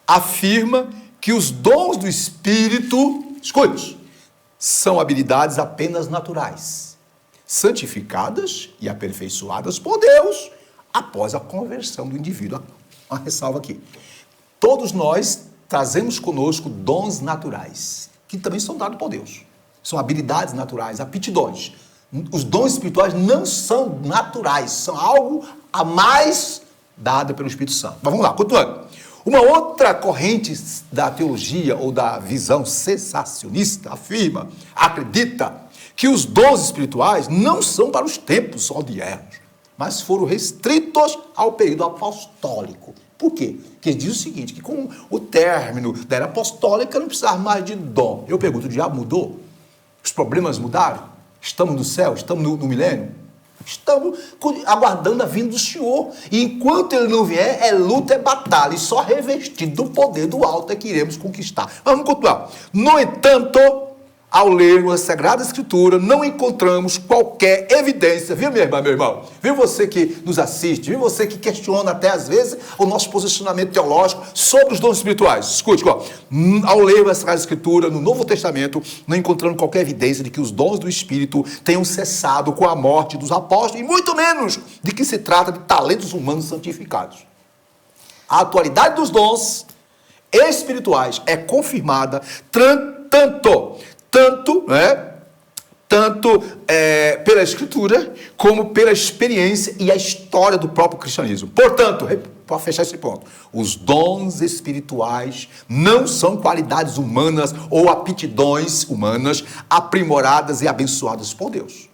afirma que os dons do Espírito, escute, são habilidades apenas naturais, santificadas e aperfeiçoadas por Deus após a conversão do indivíduo. Uma ressalva aqui. Todos nós trazemos conosco dons naturais, que também são dados por Deus. São habilidades naturais, aptidões. Os dons espirituais não são naturais, são algo a mais dado pelo Espírito Santo. Mas vamos lá, continuando. Uma outra corrente da teologia ou da visão cessacionista acredita que os dons espirituais não são para os tempos odiernos, mas foram restritos ao período apostólico. Por quê? Porque diz o seguinte, que com o término da era apostólica não precisava mais de dom. Eu pergunto, o diabo mudou? Os problemas mudaram? Estamos no céu? Estamos no milênio? Estamos aguardando a vinda do Senhor. E enquanto Ele não vier, é luta, é batalha. E só revestido do poder do alto é que iremos conquistar. Mas vamos continuar. No entanto, ao lermos a Sagrada Escritura, não encontramos qualquer evidência, viu, minha irmã, meu irmão? Viu você que nos assiste, viu você que questiona até às vezes o nosso posicionamento teológico sobre os dons espirituais. Escute, ao lermos a Sagrada Escritura, no Novo Testamento, não encontramos qualquer evidência de que os dons do Espírito tenham cessado com a morte dos apóstolos, e muito menos de que se trata de talentos humanos santificados. A atualidade dos dons espirituais é confirmada tanto pela Escritura, como pela experiência e a história do próprio cristianismo. Portanto, para fechar esse ponto, os dons espirituais não são qualidades humanas ou aptidões humanas aprimoradas e abençoadas por Deus.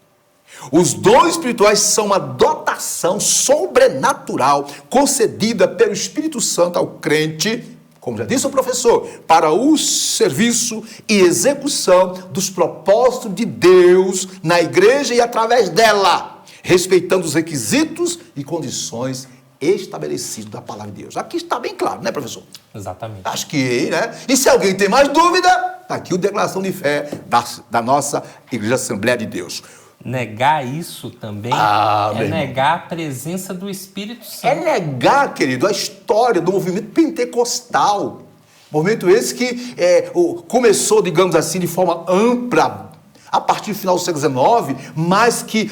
Os dons espirituais são uma dotação sobrenatural concedida pelo Espírito Santo ao crente, como já disse o professor, para o serviço e execução dos propósitos de Deus na igreja e através dela, respeitando os requisitos e condições estabelecidos da palavra de Deus. Aqui está bem claro, né, professor? Exatamente. Acho que, E se alguém tem mais dúvida, está aqui a declaração de fé da nossa Igreja Assembleia de Deus. Negar isso também meu é irmão. negar a presença do Espírito Santo. É negar, querido, a história do movimento pentecostal. Movimento esse que começou, digamos assim, de forma ampla, a partir do final do século XIX, mas que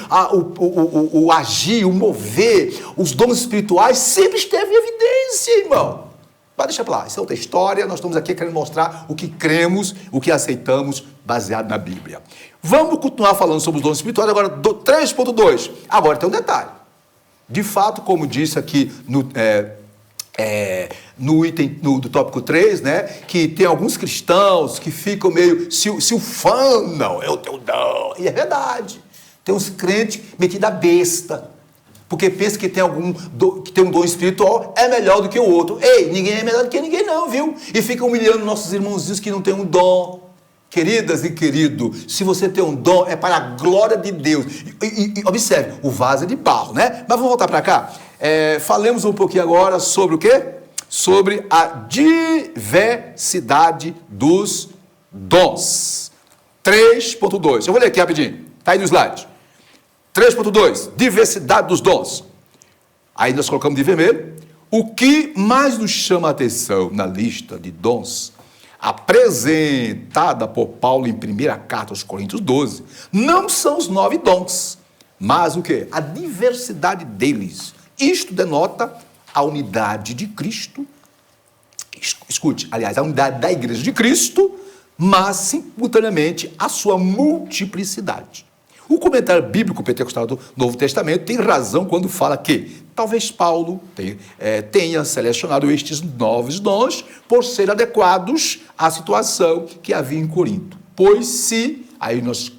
o agir, o mover, os dons espirituais sempre esteve em evidência, irmão. Mas deixa pra lá, isso é outra história, nós estamos aqui querendo mostrar o que cremos, o que aceitamos, baseado na Bíblia. Vamos continuar falando sobre os dons espirituais, agora 3.2. Agora tem um detalhe. De fato, como disse aqui no item do tópico 3, né, que tem alguns cristãos que ficam meio se ufanam, é o teu dom. E é verdade. Tem uns crentes metidos a besta, porque pensa que tem um dom espiritual é melhor do que o outro. Ei, ninguém é melhor do que ninguém não, viu? E fica humilhando nossos irmãozinhos que não têm um dom. Queridas e queridos, se você tem um dom, é para a glória de Deus. E observe, o vaso é de barro, né? Mas vamos voltar para cá. Falemos um pouquinho agora sobre o quê? Sobre a diversidade dos dons. 3.2. Eu vou ler aqui rapidinho. Está aí no slide. 3.2. Diversidade dos dons. Aí nós colocamos de vermelho. O que mais nos chama a atenção na lista de dons apresentada por Paulo em primeira carta aos Coríntios 12, não são os 9 dons, mas o quê? A diversidade deles. Isto denota a unidade de Cristo, escute, aliás, a unidade da Igreja de Cristo, mas simultaneamente a sua multiplicidade. O comentário bíblico pentecostal do Novo Testamento tem razão quando fala que talvez Paulo tenha selecionado estes novos dons por serem adequados à situação que havia em Corinto. Pois aí nós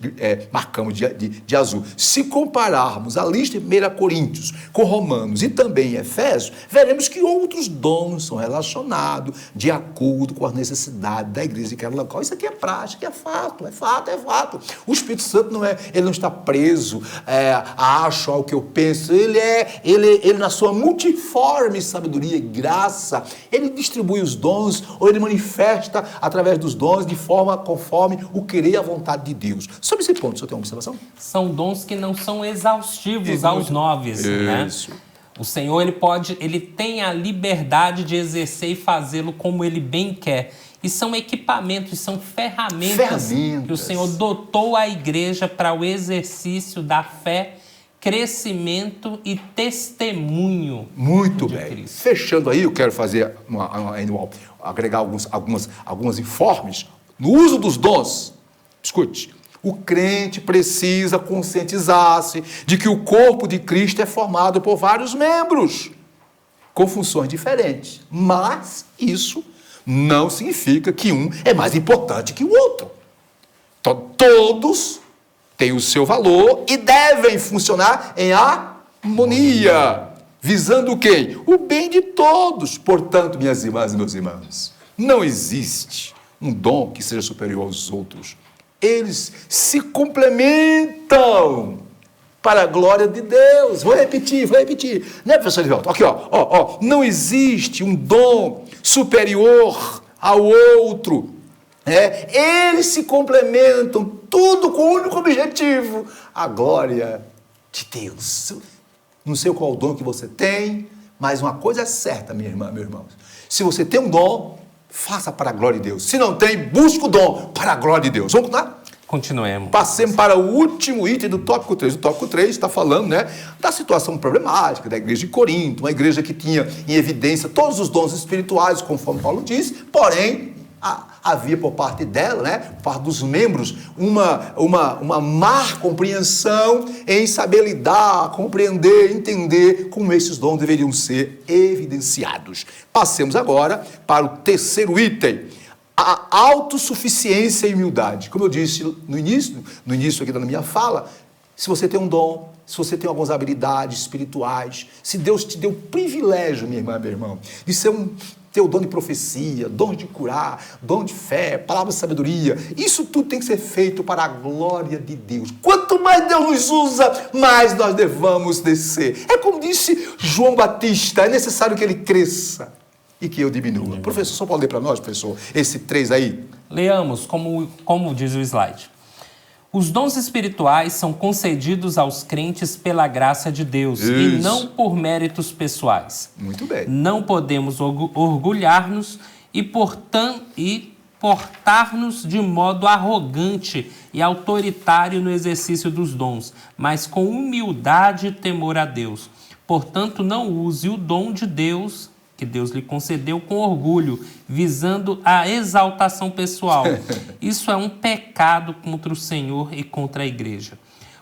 marcamos de azul, se compararmos a lista de 1 Coríntios com Romanos e também Efésios, veremos que outros dons são relacionados de acordo com as necessidades da igreja de cada local. Isso aqui é prática, é fato. O Espírito Santo ele não está preso a acho ao que eu penso, ele na sua multiforme sabedoria e graça, ele distribui os dons, ou ele manifesta através dos dons de forma conforme o querer e a vontade de Deus. Sobre esse ponto, o senhor tem uma observação? São dons que não são exaustivos aos 9, né? O Senhor, ele tem a liberdade de exercer e fazê-lo como ele bem quer. E são equipamentos, são ferramentas que o Senhor dotou a igreja para o exercício da fé, crescimento e testemunho. Muito bem. Fechando aí, eu quero fazer agregar alguns informes. No uso dos dons, escute, o crente precisa conscientizar-se de que o corpo de Cristo é formado por vários membros, com funções diferentes. Mas isso não significa que um é mais importante que o outro. Então, todos têm o seu valor e devem funcionar em harmonia, visando quem? O bem de todos. Portanto, minhas irmãs e meus irmãos, não existe um dom que seja superior aos outros. Eles se complementam para a glória de Deus. Vou repetir. Né, professor Edivaldo? Aqui, ó. Não existe um dom superior ao outro. Eles se complementam, tudo com o único objetivo, a glória de Deus. Não sei qual o dom que você tem, mas uma coisa é certa, minha irmã, meu irmão. Se você tem um dom, faça para a glória de Deus. Se não tem, busque o dom para a glória de Deus. Vamos lá? Continuemos. Passemos para o último item do tópico 3. O tópico 3 está falando, da situação problemática da igreja de Corinto, uma igreja que tinha em evidência todos os dons espirituais, conforme Paulo diz, porém, havia por parte dela, por parte dos membros, uma má compreensão em saber lidar, compreender, entender como esses dons deveriam ser evidenciados. Passemos agora para o terceiro item, a autossuficiência e humildade. Como eu disse no início aqui da minha fala, se você tem um dom, se você tem algumas habilidades espirituais, se Deus te deu o privilégio, minha irmã, meu irmão, de ter o dom de profecia, dom de curar, dom de fé, palavra de sabedoria, isso tudo tem que ser feito para a glória de Deus. Quanto mais Deus nos usa, mais nós devamos descer. É como disse João Batista, é necessário que ele cresça e que eu diminua. Professor, só pode ler para nós, professor, esse 3 aí? Leamos, como diz o slide. Os dons espirituais são concedidos aos crentes pela graça de Deus e não por méritos pessoais. Muito bem. Não podemos orgulhar-nos e portar-nos de modo arrogante e autoritário no exercício dos dons, mas com humildade e temor a Deus. Portanto, não use o dom de Deus, que Deus lhe concedeu, com orgulho, visando a exaltação pessoal. Isso é um pecado contra o Senhor e contra a igreja.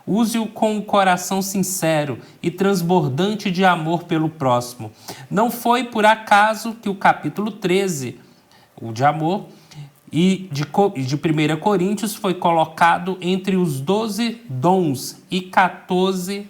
Use-o com o coração sincero e transbordante de amor pelo próximo. Não foi por acaso que o capítulo 13, o de amor, e de 1 Coríntios foi colocado entre os 12 dons e 14.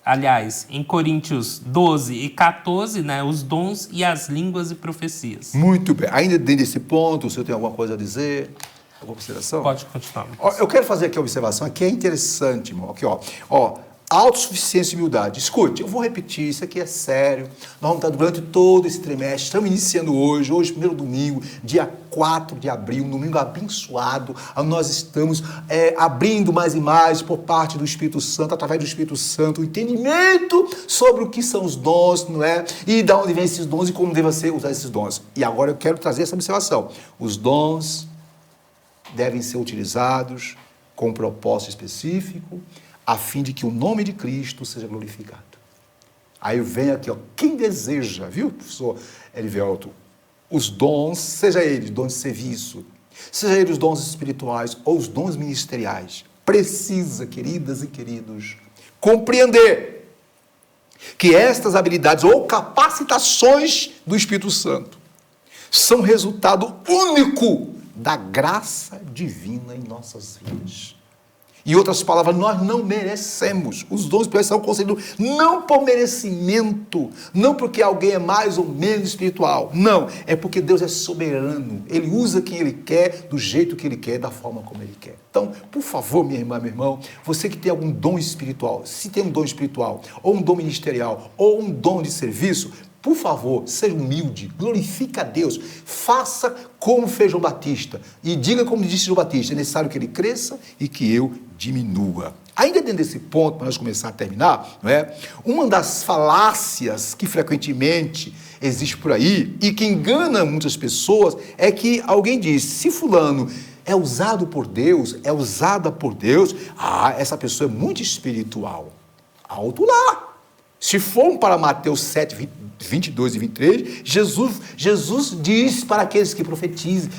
Aliás, em Coríntios 12 e 14, né, os dons e as línguas e profecias. Muito bem. Ainda dentro desse ponto, o senhor tem alguma coisa a dizer? Alguma observação? Pode continuar. Eu quero fazer aqui a observação, aqui é interessante, irmão. Aqui, ó, autossuficiência e humildade. Escute, eu vou repetir, isso aqui é sério. Nós vamos estar durante todo esse trimestre, estamos iniciando hoje, primeiro domingo, dia 4 de abril, um domingo abençoado, onde nós estamos abrindo mais e mais por parte do Espírito Santo, através do Espírito Santo, o entendimento sobre o que são os dons, não é? E de onde vêm esses dons e como devem ser usar esses dons. E agora eu quero trazer essa observação. Os dons devem ser utilizados com um propósito específico, a fim de que o nome de Cristo seja glorificado. Aí vem aqui, quem deseja, viu, professor Elivelto, os dons, seja eles dons de serviço, seja eles os dons espirituais ou os dons ministeriais, precisa, queridas e queridos, compreender que estas habilidades ou capacitações do Espírito Santo são resultado único da graça divina em nossas vidas. Em outras palavras, nós não merecemos. Os dons espirituais são concedidos não por merecimento, não porque alguém é mais ou menos espiritual. Não, é porque Deus é soberano. Ele usa quem Ele quer, do jeito que Ele quer, da forma como Ele quer. Então, por favor, minha irmã, meu irmão, você que tem algum dom espiritual, se tem um dom espiritual, ou um dom ministerial, ou um dom de serviço, por favor, seja humilde, glorifique a Deus, faça como fez João Batista e diga como disse João Batista, é necessário que ele cresça e que eu diminua. Ainda dentro desse ponto, para nós começar a terminar, não é? Uma das falácias que frequentemente existe por aí e que engana muitas pessoas é que alguém diz, se fulano é usado por Deus, é usada por Deus, essa pessoa é muito espiritual. Alto lá! Se formos para Mateus 7, 22 e 23, Jesus diz para aqueles que profetizam,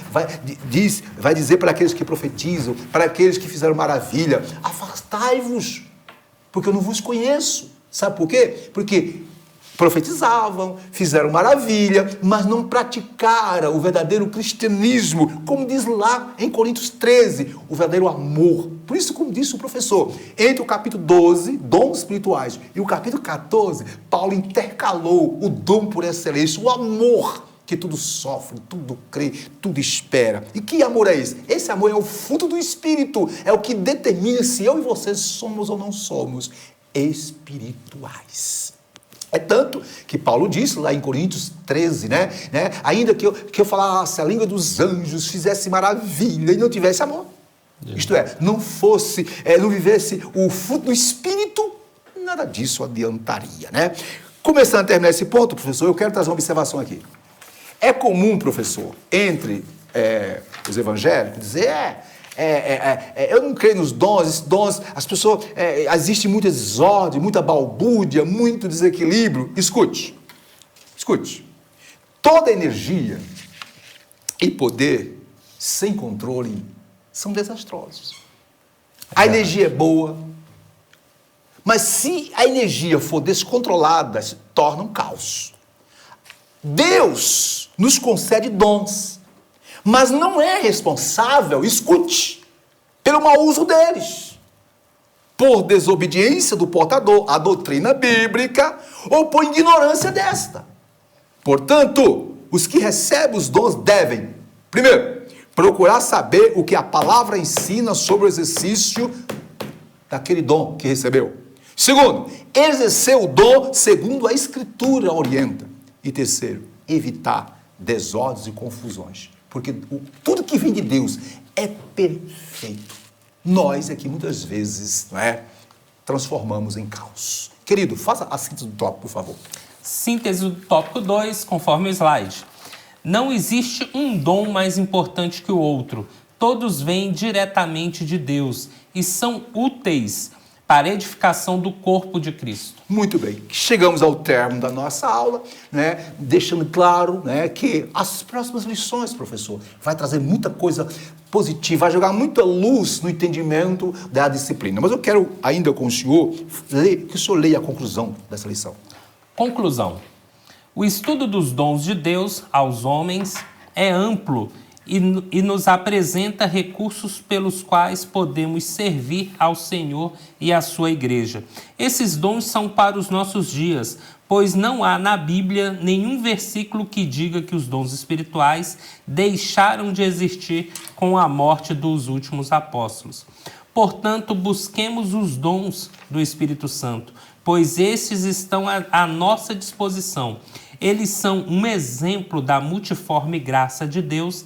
vai dizer para aqueles que profetizam, para aqueles que fizeram maravilha, afastai-vos, porque eu não vos conheço. Sabe por quê? Porque profetizavam, fizeram maravilha, mas não praticaram o verdadeiro cristianismo, como diz lá em Coríntios 13, o verdadeiro amor. Por isso, como disse o professor, entre o capítulo 12, dons espirituais, e o capítulo 14, Paulo intercalou o dom por excelência, o amor, que tudo sofre, tudo crê, tudo espera. E que amor é esse? Esse amor é o fruto do Espírito, é o que determina se eu e você somos ou não somos espirituais. É tanto que Paulo disse lá em Coríntios 13, né? Ainda que eu falasse a língua dos anjos, fizesse maravilha e não tivesse amor. Isto é, não vivesse o fruto do Espírito, nada disso adiantaria, né? Começando a terminar esse ponto, professor, eu quero trazer uma observação aqui. É comum, professor, entre os evangélicos, dizer, eu não creio nos dons, esses dons, as pessoas, existe muita desordem, muita balbúrdia, muito desequilíbrio. Escute, toda energia e poder sem controle são desastrosos. A energia é boa, mas se a energia for descontrolada, se torna um caos. Deus nos concede dons, mas não é responsável, escute, pelo mau uso deles, por desobediência do portador à doutrina bíblica ou por ignorância desta. Portanto, os que recebem os dons devem, primeiro, procurar saber o que a palavra ensina sobre o exercício daquele dom que recebeu. Segundo, exercer o dom segundo a Escritura orienta. E terceiro, evitar desordens e confusões. Porque tudo que vem de Deus é perfeito. Nós é que muitas vezes, não é, transformamos em caos. Querido, faça a síntese do tópico, por favor. Síntese do tópico 2, conforme o slide. Não existe um dom mais importante que o outro. Todos vêm diretamente de Deus e são úteis para a edificação do corpo de Cristo. Muito bem. Chegamos ao término da nossa aula, né, deixando claro, né, que as próximas lições, professor, vai trazer muita coisa positiva, vai jogar muita luz no entendimento da disciplina. Mas eu quero ainda com o senhor que o senhor leia a conclusão dessa lição. Conclusão. O estudo dos dons de Deus aos homens é amplo e nos apresenta recursos pelos quais podemos servir ao Senhor e à sua igreja. Esses dons são para os nossos dias, pois não há na Bíblia nenhum versículo que diga que os dons espirituais deixaram de existir com a morte dos últimos apóstolos. Portanto, busquemos os dons do Espírito Santo, pois estes estão à nossa disposição. Eles são um exemplo da multiforme graça de Deus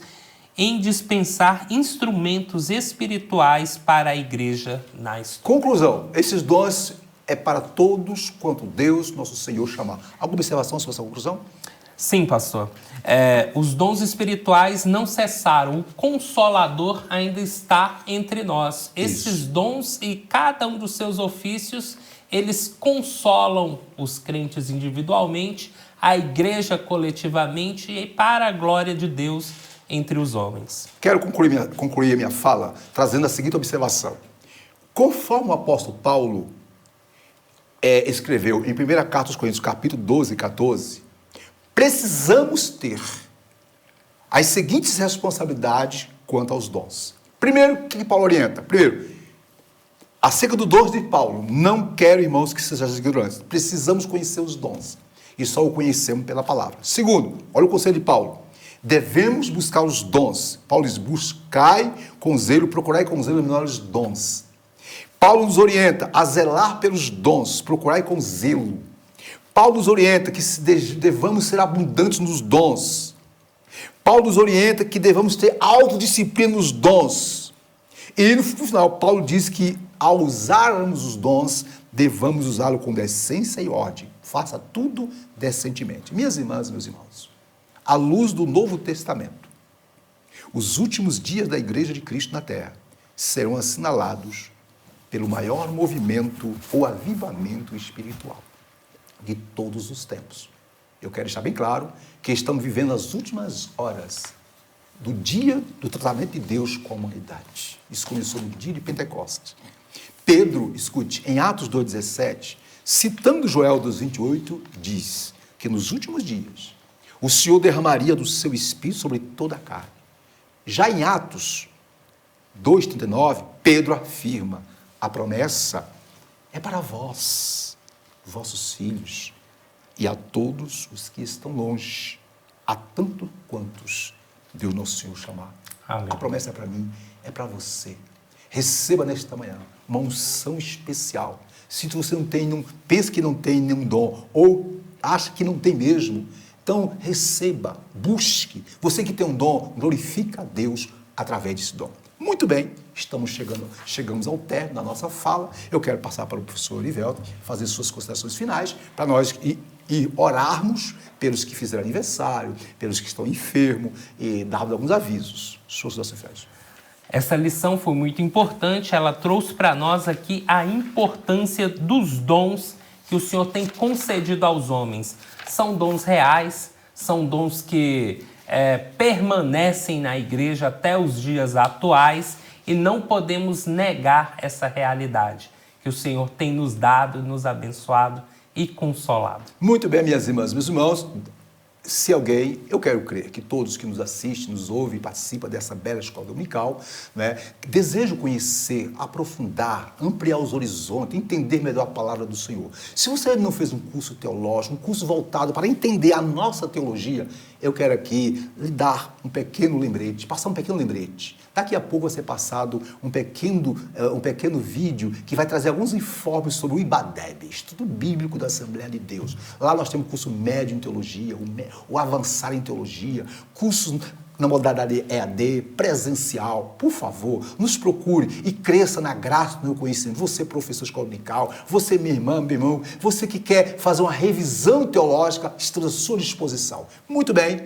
em dispensar instrumentos espirituais para a igreja na história. Conclusão. Esses dons é para todos quanto Deus, nosso Senhor, chamar. Alguma observação sobre essa conclusão? Sim, pastor. Os dons espirituais não cessaram. O Consolador ainda está entre nós. Esses dons e cada um dos seus ofícios, eles consolam os crentes individualmente, a igreja coletivamente e para a glória de Deus entre os homens. Quero concluir a minha fala trazendo a seguinte observação. Conforme o apóstolo Paulo escreveu em 1 Carta aos Coríntios, capítulo 12 e 14, precisamos ter as seguintes responsabilidades quanto aos dons. Primeiro, o que Paulo orienta? Primeiro, acerca do dons de Paulo, não quero, irmãos, que sejam ignorantes. Precisamos conhecer os dons e só o conhecemos pela palavra. Segundo, olha o conselho de Paulo. Devemos buscar os dons. Paulo diz, buscai com zelo, procurai com zelo os melhores dons. Paulo nos orienta a zelar pelos dons, procurai com zelo. Paulo nos orienta que devamos ser abundantes nos dons. Paulo nos orienta que devamos ter autodisciplina nos dons. E no final, Paulo diz que ao usarmos os dons, devamos usá-los com decência e ordem. Faça tudo decentemente. Minhas irmãs e meus irmãos, à luz do Novo Testamento, os últimos dias da Igreja de Cristo na Terra serão assinalados pelo maior movimento ou avivamento espiritual de todos os tempos. Eu quero deixar bem claro que estamos vivendo as últimas horas do dia do tratamento de Deus com a humanidade. Isso começou no dia de Pentecostes. Pedro, escute, em Atos 2,17, citando Joel 2,28, diz que nos últimos dias o Senhor derramaria do seu Espírito sobre toda a carne. Já em Atos 2,39, Pedro afirma, a promessa é para vós, vossos filhos, e a todos os que estão longe, a tanto quantos Deus nosso Senhor chamar. Amém. A promessa é para mim, é para você. Receba nesta manhã uma unção especial. Se você não tem, não pensa que não tem nenhum dom, ou acha que não tem mesmo, então receba, busque. Você que tem um dom, glorifica a Deus através desse dom. Muito bem, chegamos ao término da nossa fala. Eu quero passar para o professor Orivelto fazer suas considerações finais, para nós e orarmos pelos que fizeram aniversário, pelos que estão enfermos, e dar alguns avisos. Suas considerações finais. Essa lição foi muito importante, ela trouxe para nós aqui a importância dos dons que o Senhor tem concedido aos homens. São dons reais, são dons que permanecem na igreja até os dias atuais e não podemos negar essa realidade que o Senhor tem nos dado, nos abençoado e consolado. Muito bem, minhas irmãs, meus irmãos. Se alguém, eu quero crer que todos que nos assistem, nos ouvem e participam dessa bela escola dominical, né, desejam conhecer, aprofundar, ampliar os horizontes, entender melhor a palavra do Senhor. Se você não fez um curso teológico, um curso voltado para entender a nossa teologia, eu quero aqui lhe dar um pequeno lembrete, passar um pequeno lembrete. Daqui a pouco vai ser passado um pequeno vídeo que vai trazer alguns informes sobre o IBADEB, Estudo Bíblico da Assembleia de Deus. Lá nós temos curso médio em teologia, o avançar em teologia, cursos na modalidade EAD, presencial, por favor, nos procure e cresça na graça do meu conhecimento. Você, professor de escola dominical, você, minha irmã, meu irmão, você que quer fazer uma revisão teológica, estamos à sua disposição. Muito bem,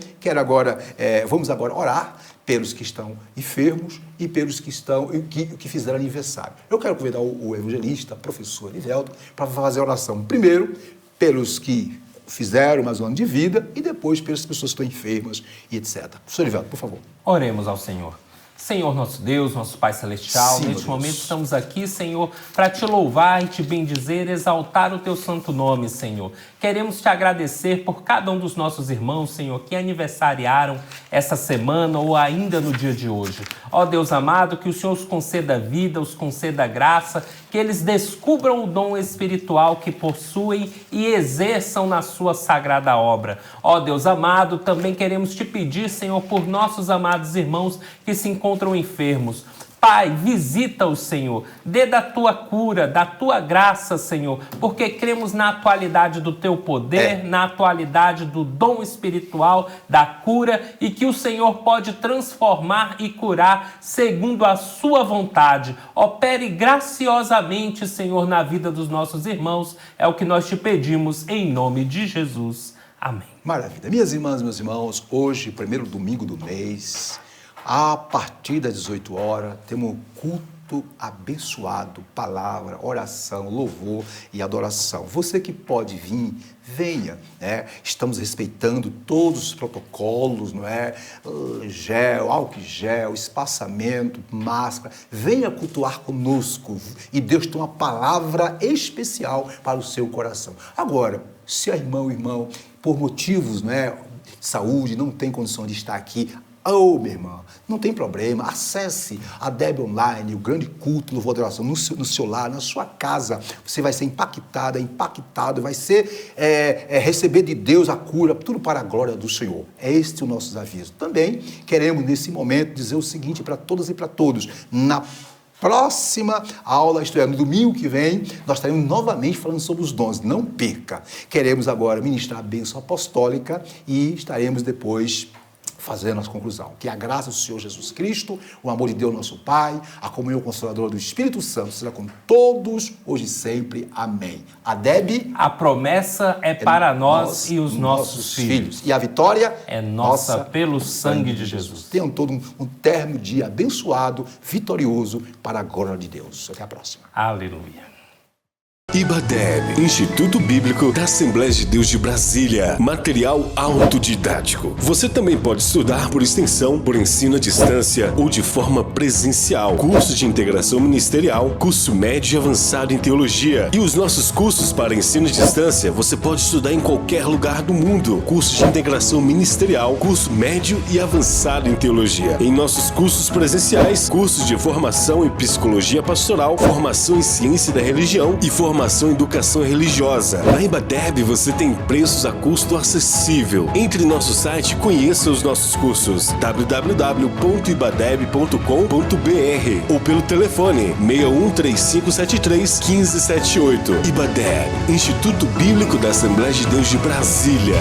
vamos agora orar pelos que estão enfermos e pelos que fizeram aniversário. Eu quero convidar o evangelista, professor Erivelto, para fazer a oração. Primeiro, pelos que fizeram mais um ano de vida e depois pelas pessoas que estão enfermas e etc. Professor Erivelto, por favor. Oremos ao Senhor. Senhor nosso Deus, nosso Pai Celestial, Sim, neste momento estamos aqui, Senhor, para te louvar e te bendizer, exaltar o teu santo nome, Senhor. Queremos te agradecer por cada um dos nossos irmãos, Senhor, que aniversariaram essa semana ou ainda no dia de hoje. Ó Deus amado, que o Senhor os conceda vida, os conceda graça, que eles descubram o dom espiritual que possuem e exerçam na sua sagrada obra. Ó Deus amado, também queremos te pedir, Senhor, por nossos amados irmãos que se encontram enfermos. Pai, visita-os, Senhor, dê da tua cura, da tua graça, Senhor, porque cremos na atualidade do teu poder, na atualidade do dom espiritual, da cura, e que o Senhor pode transformar e curar segundo a sua vontade. Opere graciosamente, Senhor, na vida dos nossos irmãos, é o que nós te pedimos em nome de Jesus. Amém. Maravilha. Minhas irmãs, meus irmãos, hoje, primeiro domingo do mês, a partir das 18 horas, temos um culto abençoado, palavra, oração, louvor e adoração. Você que pode vir, venha, né? Estamos respeitando todos os protocolos, não é? Gel, álcool gel, espaçamento, máscara. Venha cultuar conosco e Deus tem uma palavra especial para o seu coração. Agora, se a irmã ou irmão, por motivos, né, de saúde, não tem condição de estar aqui, minha irmã, não tem problema, acesse a DEB Online, o grande culto, louvor de oração, no seu lar, na sua casa. Você vai ser impactado, vai ser receber de Deus a cura, tudo para a glória do Senhor. É este o nosso aviso. Também queremos, nesse momento, dizer o seguinte para todas e para todos: na próxima aula, isto é, no domingo que vem, nós estaremos novamente falando sobre os dons. Não perca. Queremos agora ministrar a bênção apostólica e estaremos depois fazendo a conclusão. Que a graça do Senhor Jesus Cristo, o amor de Deus nosso Pai, a comunhão consoladora do Espírito Santo seja com todos, hoje e sempre. Amém. A Deb, a promessa é para nós e os nossos filhos. E a vitória é nossa pelo sangue de Jesus. Tenham todo um término de dia abençoado, vitorioso, para a glória de Deus. Até a próxima. Aleluia. IBADEB, Instituto Bíblico da Assembleia de Deus de Brasília. Material autodidático. Você também pode estudar por extensão, por ensino à distância ou de forma presencial. Curso de integração ministerial, curso médio e avançado em teologia. E os nossos cursos para ensino à distância, você pode estudar em qualquer lugar do mundo. Curso de integração ministerial, curso médio e avançado em teologia. Em nossos cursos presenciais, cursos de formação em psicologia pastoral, formação em ciência da religião e formação em educação religiosa. Na IBADEB você tem preços a custo acessível. Entre em nosso site e conheça os nossos cursos www.ibadeb.com.br ou pelo telefone 613573 1578. IBADEB, Instituto Bíblico da Assembleia de Deus de Brasília.